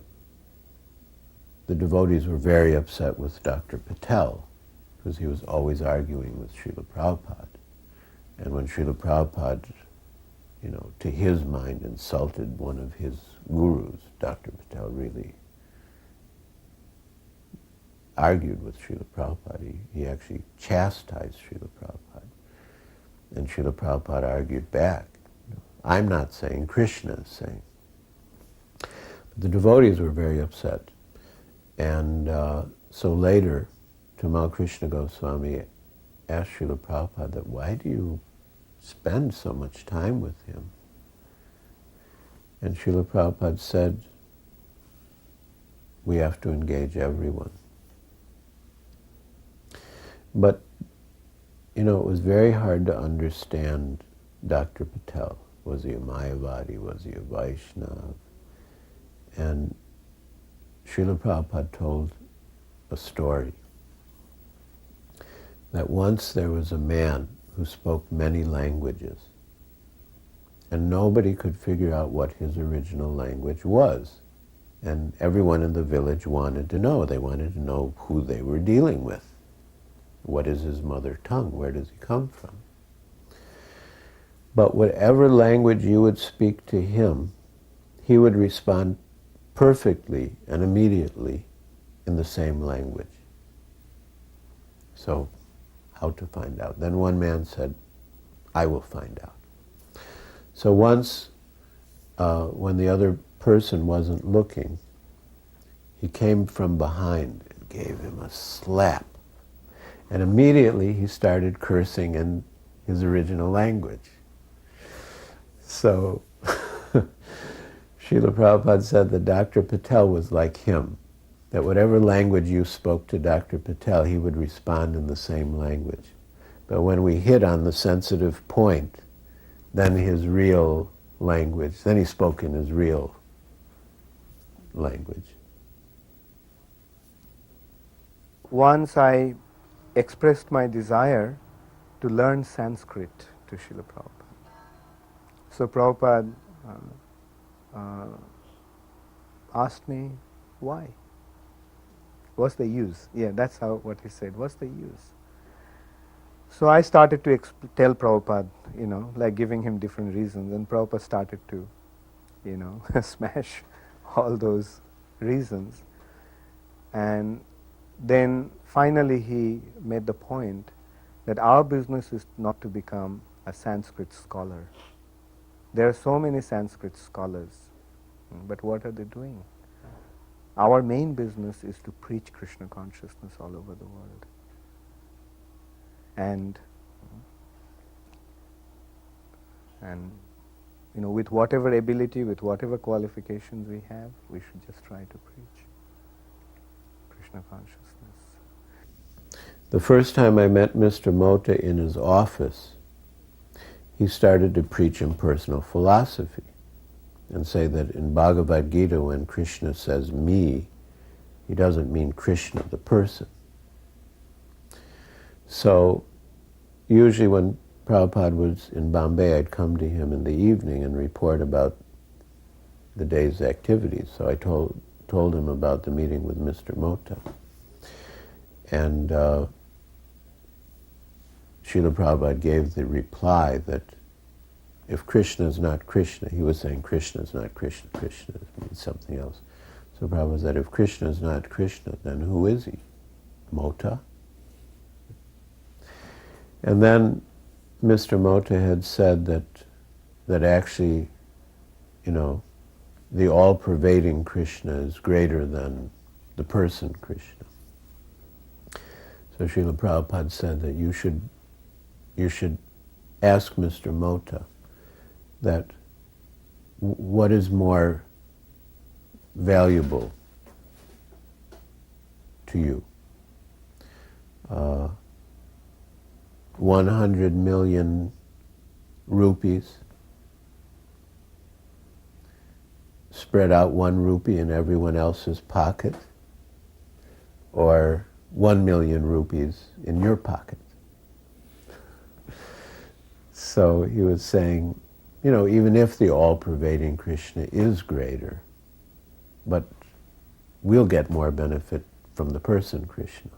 devotees were very upset with Dr. Patel because he was always arguing with Srila Prabhupada. And when Srila Prabhupada, to his mind, insulted one of his gurus, Dr. Patel really argued with Srila Prabhupada. He actually chastised Srila Prabhupada. And Srila Prabhupada argued back. I'm not saying, Krishna is saying. But the devotees were very upset. And so later, Tamal Krishna Goswami asked Srila Prabhupada that, why do you spend so much time with him? And Srila Prabhupada said, we have to engage everyone. But, it was very hard to understand Dr. Patel. Was he a Mayavadi? Was he a Vaishnava? And Srila Prabhupada told a story that once there was a man who spoke many languages, and nobody could figure out what his original language was. And everyone in the village wanted to know. They wanted to know who they were dealing with. What is his mother tongue? Where does he come from? But whatever language you would speak to him, he would respond perfectly and immediately in the same language. So, how to find out? Then one man said, I will find out. So once, when the other person wasn't looking, he came from behind and gave him a slap. And immediately he started cursing in his original language. So Srila Prabhupada said that Dr. Patel was like him, that whatever language you spoke to Dr. Patel, he would respond in the same language. But when we hit on the sensitive point, then his real language, then he spoke in his real language. Once I expressed my desire to learn Sanskrit to Srila Prabhupada. So Prabhupada asked me, why? What's the use? Yeah, that's what he said. What's the use? So I started to tell Prabhupada, like giving him different reasons, and Prabhupada started to, smash all those reasons. And then finally he made the point that our business is not to become a Sanskrit scholar. There are so many Sanskrit scholars, but what are they doing? Our main business is to preach Krishna consciousness all over the world. And with whatever ability, with whatever qualifications we have, we should just try to preach Krishna consciousness. The first time I met Mr. Mota in his office, he started to preach impersonal philosophy and say that in Bhagavad Gita, when Krishna says me, he doesn't mean Krishna, the person. So usually when Prabhupada was in Bombay, I'd come to him in the evening and report about the day's activities. So I told him about the meeting with Mr. Mota. And Srila Prabhupada gave the reply that if Krishna is not Krishna, he was saying Krishna is not Krishna, Krishna means something else. So Prabhupada said, if Krishna is not Krishna, then who is he? Mota? And then Mr. Mota had said that actually, the all-pervading Krishna is greater than the person Krishna. So Srila Prabhupada said that you should ask Mr. Mota that what is more valuable to you? 100 million rupees spread out 1 rupee in everyone else's pocket, or 1 million rupees in your pocket. So he was saying, even if the all-pervading Krishna is greater, but we'll get more benefit from the person Krishna.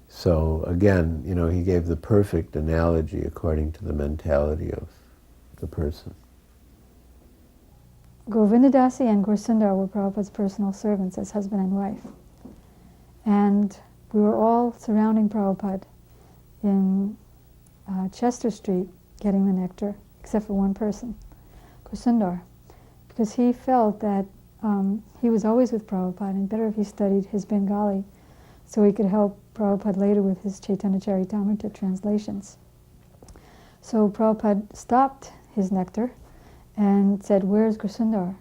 So again, he gave the perfect analogy according to the mentality of the person. Govinda Dasi and Gursundar were Prabhupada's personal servants as husband and wife. And we were all surrounding Prabhupada in Chester Street getting the nectar, except for one person, Gursundar, because he felt that he was always with Prabhupada, and better if he studied his Bengali so he could help Prabhupada later with his Chaitanya Charitamrita translations. So Prabhupada stopped his nectar and said, "Where's Gursundar?"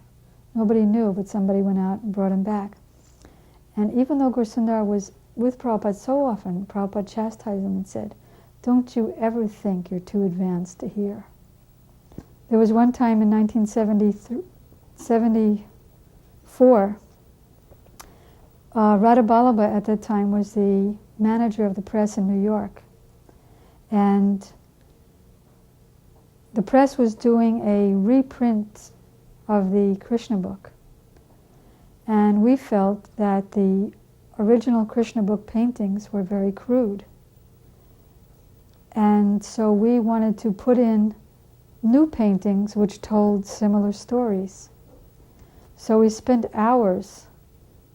Nobody knew, but somebody went out and brought him back. And even though Gursundar was with Prabhupada so often, Prabhupada chastised him and said, "Don't you ever think you're too advanced to hear." There was one time in 1974, Radha Ballabha at that time was the manager of the press in New York. And the press was doing a reprint of the Krishna book. And we felt that the original Krishna book paintings were very crude. And so we wanted to put in new paintings which told similar stories. So we spent hours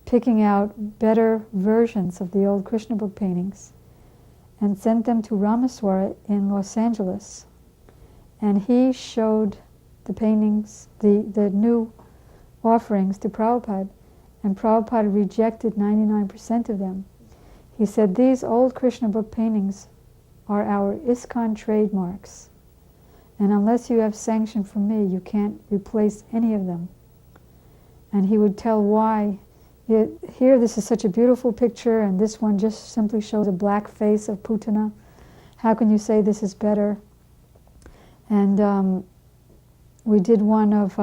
picking out better versions of the old Krishna book paintings and sent them to Ramaswara in Los Angeles. And he showed the paintings, the new offerings to Prabhupada, and Prabhupada rejected 99% of them. He said, these old Krishna book paintings are our Iskcon trademarks, and unless you have sanction from me, you can't replace any of them. And he would tell why. Here, this is such a beautiful picture, and this one just simply shows a black face of Putana. How can you say this is better? And we did one of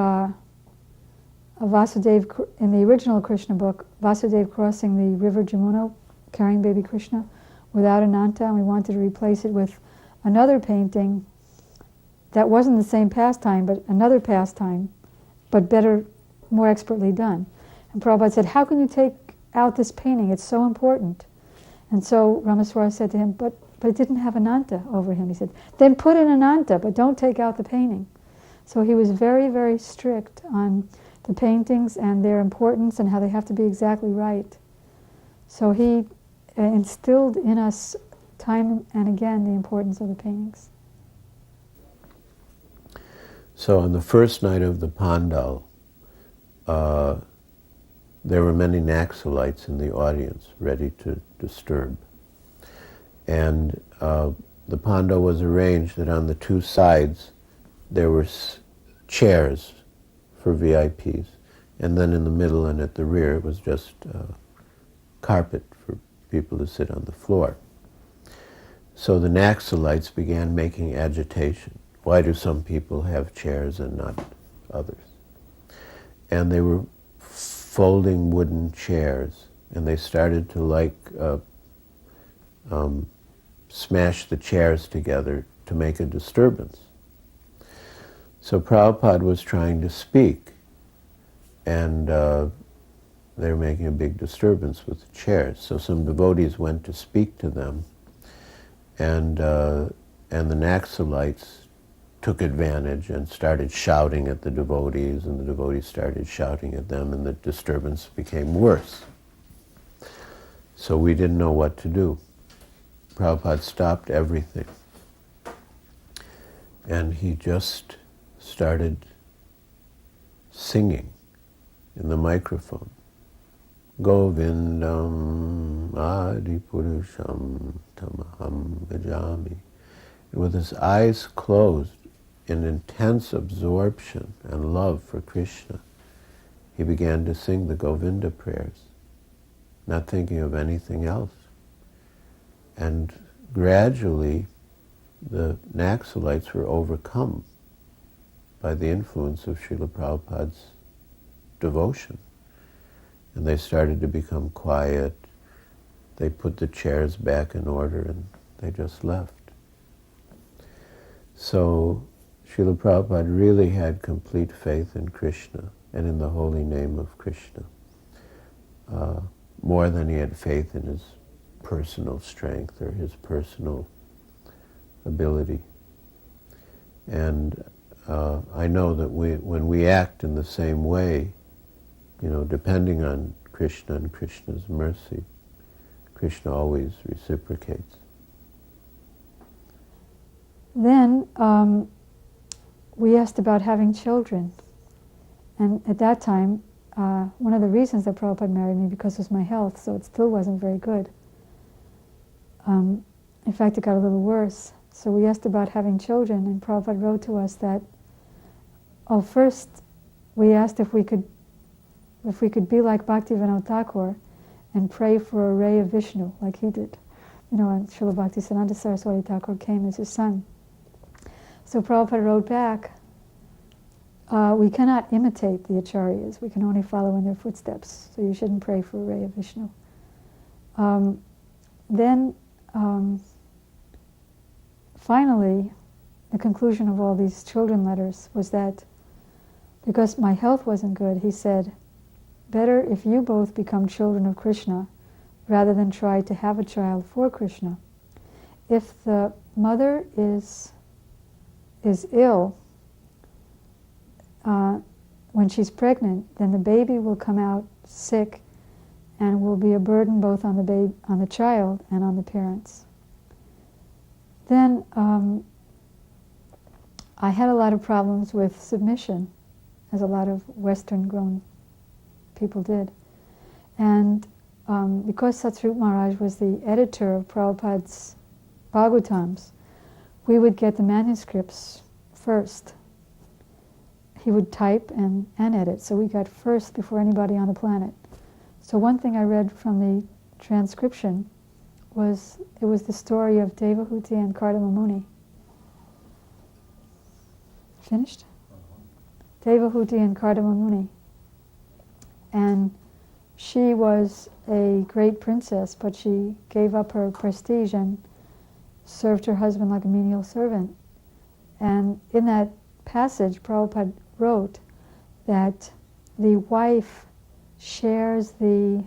Vasudev, in the original Krishna book, Vasudev crossing the river Jamuna, carrying baby Krishna, without Ananta, and we wanted to replace it with another painting that wasn't the same pastime, but another pastime, but better, more expertly done. And Prabhupada said, how can you take out this painting? It's so important. And so Ramaswara said to him, but it didn't have Ananta over him. He said, then put in Ananta, but don't take out the painting. So he was very, very strict on the paintings and their importance and how they have to be exactly right. So he instilled in us time and again the importance of the paintings. So on the first night of the Pandal, there were many Naxalites in the audience ready to disturb. And the Pandal was arranged that on the two sides there were chairs for VIPs, and then in the middle and at the rear it was just carpet for people to sit on the floor. So the Naxalites began making agitation. Why do some people have chairs and not others? And they were folding wooden chairs, and they started to smash the chairs together to make a disturbance. So Prabhupada was trying to speak, and they were making a big disturbance with the chairs. So some devotees went to speak to them, and the Naxalites took advantage and started shouting at the devotees, and the devotees started shouting at them, and the disturbance became worse. So we didn't know what to do. Prabhupada stopped everything, and he just started singing in the microphone. Govindam Adipurusham Tamaham Bhajami. And with his eyes closed in intense absorption and love for Krishna, he began to sing the Govinda prayers, not thinking of anything else. And gradually the Naxalites were overcome by the influence of Srila Prabhupada's devotion. And they started to become quiet. They put the chairs back in order and they just left. So Srila Prabhupada really had complete faith in Krishna and in the holy name of Krishna, more than he had faith in his personal strength or his personal ability. And I know that when we act in the same way, depending on Krishna and Krishna's mercy, Krishna always reciprocates. Then we asked about having children. And at that time, one of the reasons that Prabhupada married me because of my health, so it still wasn't very good. In fact, it got a little worse. So we asked about having children, and Prabhupada wrote to us that, first we asked if we could be like Bhaktivinoda Thakur and pray for a ray of Vishnu, like he did. And Srila Bhaktisiddhanta Saraswati Thakur came as his son. So Prabhupada wrote back, we cannot imitate the acharyas, we can only follow in their footsteps, so you shouldn't pray for a ray of Vishnu. Then, finally, the conclusion of all these children letters was that because my health wasn't good, he said, better if you both become children of Krishna rather than try to have a child for Krishna. If the mother is ill, when she's pregnant, then the baby will come out sick and will be a burden both on the child and on the parents. Then I had a lot of problems with submission, as a lot of Western-grown people did. And because Satsrup Maharaj was the editor of Prabhupada's Bhagavatams, we would get the manuscripts first. He would type and edit, so we got first before anybody on the planet. So one thing I read from the transcription was, it was the story of Devahuti and Kardama Muni. Finished? Devahuti and Kardama Muni. And she was a great princess, but she gave up her prestige and served her husband like a menial servant. And in that passage, Prabhupada wrote that the wife shares the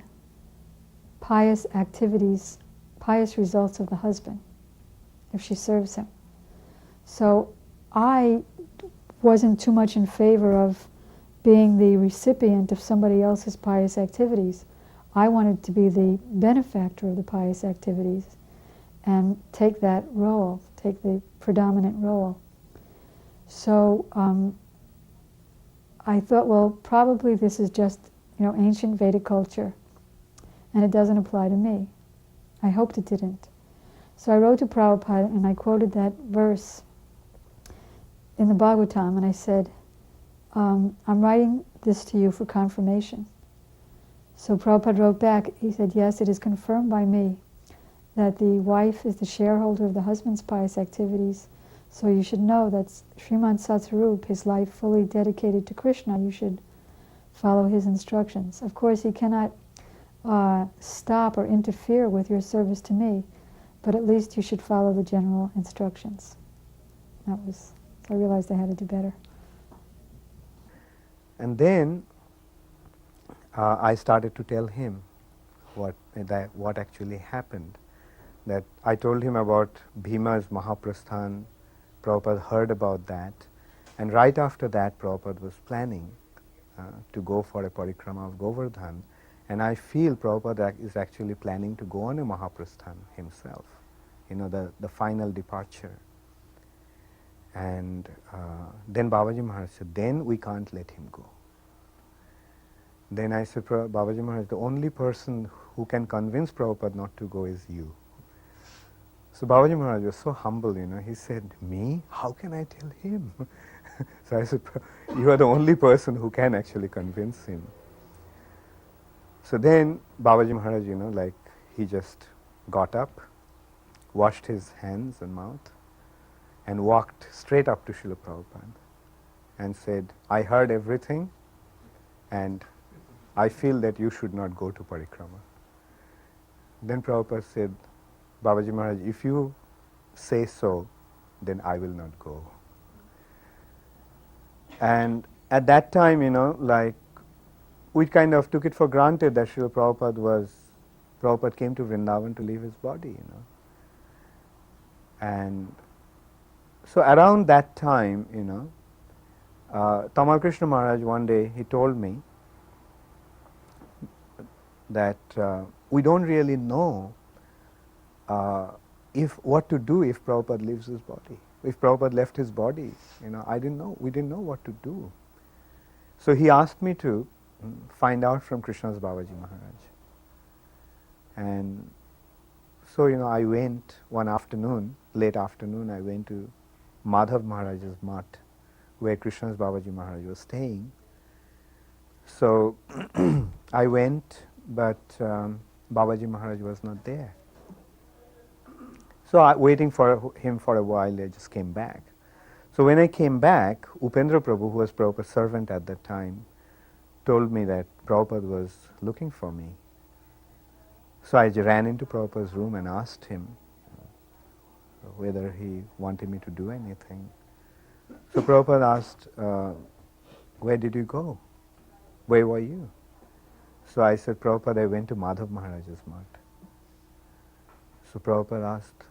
pious activities, pious results of the husband, if she serves him. So I wasn't too much in favor of being the recipient of somebody else's pious activities. I wanted to be the benefactor of the pious activities and take that role, take the predominant role. So I thought, well, probably this is just, ancient Vedic culture, and it doesn't apply to me. I hoped it didn't. So I wrote to Prabhupada and I quoted that verse in the Bhagavatam, and I said, I'm writing this to you for confirmation. So Prabhupada wrote back, he said, yes, it is confirmed by me that the wife is the shareholder of the husband's pious activities, so you should know that Srimad Satsarup, his life fully dedicated to Krishna, you should follow his instructions. Of course, he cannot stop or interfere with your service to me, but at least you should follow the general instructions. I realized I had to do better. And then I started to tell him what actually happened. That I told him about Bhima's Mahaprasthan. Prabhupada heard about that, and right after that Prabhupada was planning to go for a parikrama of Govardhan, and I feel Prabhupada is actually planning to go on a Mahaprasthan himself, the final departure. And then Babaji Maharaj said, then we can't let him go. Then I said, Babaji Maharaj, the only person who can convince Prabhupada not to go is you. So Babaji Maharaj was so humble, he said, me? How can I tell him? So I said, you are the only person who can actually convince him. So then Babaji Maharaj, he just got up, washed his hands and mouth, and walked straight up to Srila Prabhupada and said, I heard everything, and I feel that you should not go to parikrama. Then Prabhupada said, Babaji Maharaj, if you say so, then I will not go. And at that time, we kind of took it for granted that Srila Prabhupada came to Vrindavan to leave his body, And so around that time, Tamal Krishna Maharaj one day, he told me that we don't really know what to do if Prabhupada leaves his body. If Prabhupada left his body, we didn't know what to do. So he asked me to find out from Krishna's Babaji Maharaj. And so, I went one afternoon, late afternoon, I went to Madhav Maharaj's mat, where Krishna's Babaji Maharaj was staying. So I went, but Babaji Maharaj was not there. So waiting for him for a while, I just came back. So when I came back, Upendra Prabhu, who was Prabhupada's servant at that time, told me that Prabhupada was looking for me. So I ran into Prabhupada's room and asked him whether he wanted me to do anything. So Prabhupada asked, where did you go? Where were you? So I said, Prabhupada, I went to Madhav Maharaj's mat. So Prabhupada asked,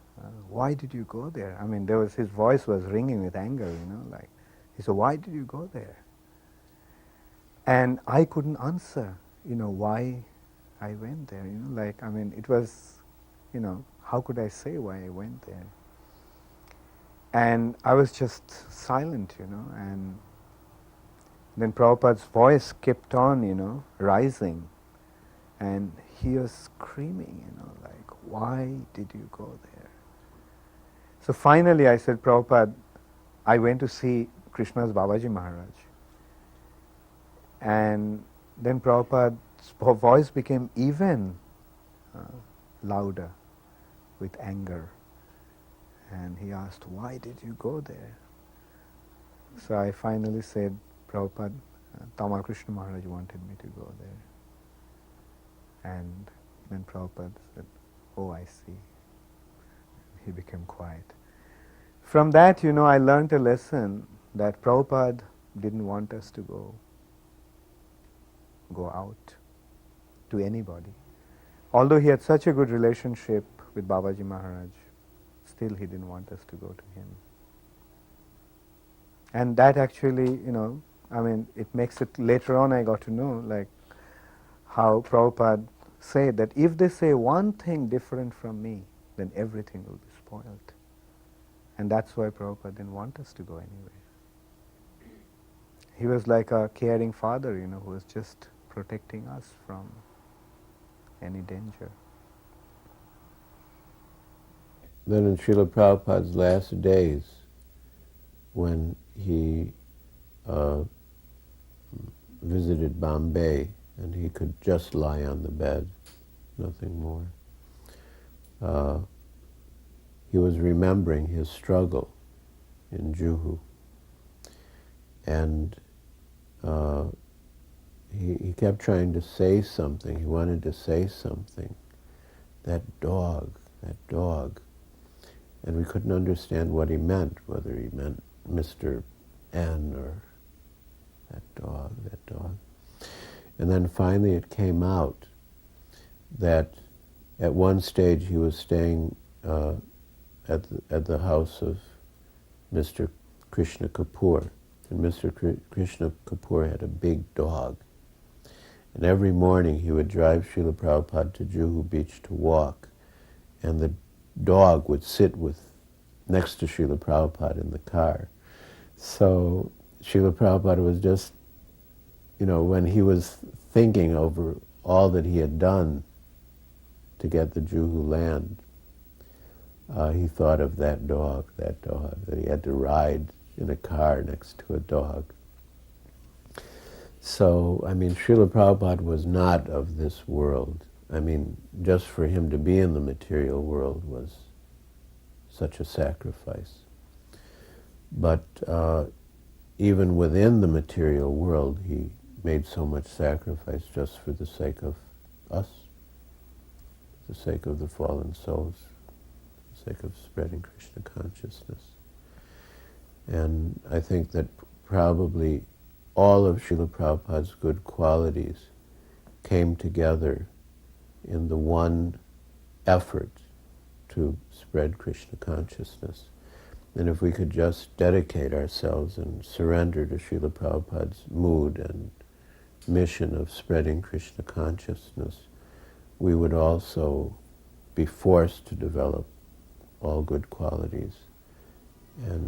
why did you go there? I mean, his voice was ringing with anger, He said, why did you go there? And I couldn't answer, why I went there. It was, how could I say why I went there? And I was just silent, and then Prabhupada's voice kept on, rising. And he was screaming, why did you go there? So finally I said, Prabhupada, I went to see Krishna's Babaji Maharaj. And then Prabhupada's voice became even louder with anger. And he asked, why did you go there? So I finally said, Prabhupada, Tama Krishna Maharaj wanted me to go there. And then Prabhupada said, oh, I see. He became quiet. From that, I learned a lesson that Prabhupada didn't want us to go out to anybody. Although he had such a good relationship with Babaji Maharaj, still he didn't want us to go to him. And that actually, it makes it, later on I got to know, how Prabhupada said that if they say one thing different from me, then everything will be spoiled. And that's why Prabhupada didn't want us to go anywhere. He was like a caring father, who was just protecting us from any danger. Then in Srila Prabhupada's last days, when he visited Bombay and he could just lie on the bed, nothing more, he was remembering his struggle in Juhu. And he kept trying to say something. He wanted to say something. That dog. And we couldn't understand what he meant, whether he meant Mr. N or that dog. And then finally it came out that at one stage he was staying at the house of Mr. Krishna Kapoor. And Mr. Krishna Kapoor had a big dog. And every morning he would drive Srila Prabhupada to Juhu Beach to walk. And the dog would sit next to Srila Prabhupada in the car. So Srila Prabhupada was just, when he was thinking over all that he had done to get the Juhu land, he thought of that dog, that he had to ride in a car next to a dog. So, Srila Prabhupada was not of this world. Just for him to be in the material world was such a sacrifice. But even within the material world, he made so much sacrifice just for the sake of us, the sake of the fallen souls, the sake of spreading Krishna consciousness. And I think that probably all of Srila Prabhupada's good qualities came together in the one effort to spread Krishna consciousness. And if we could just dedicate ourselves and surrender to Srila Prabhupada's mood and mission of spreading Krishna consciousness, we would also be forced to develop all good qualities. And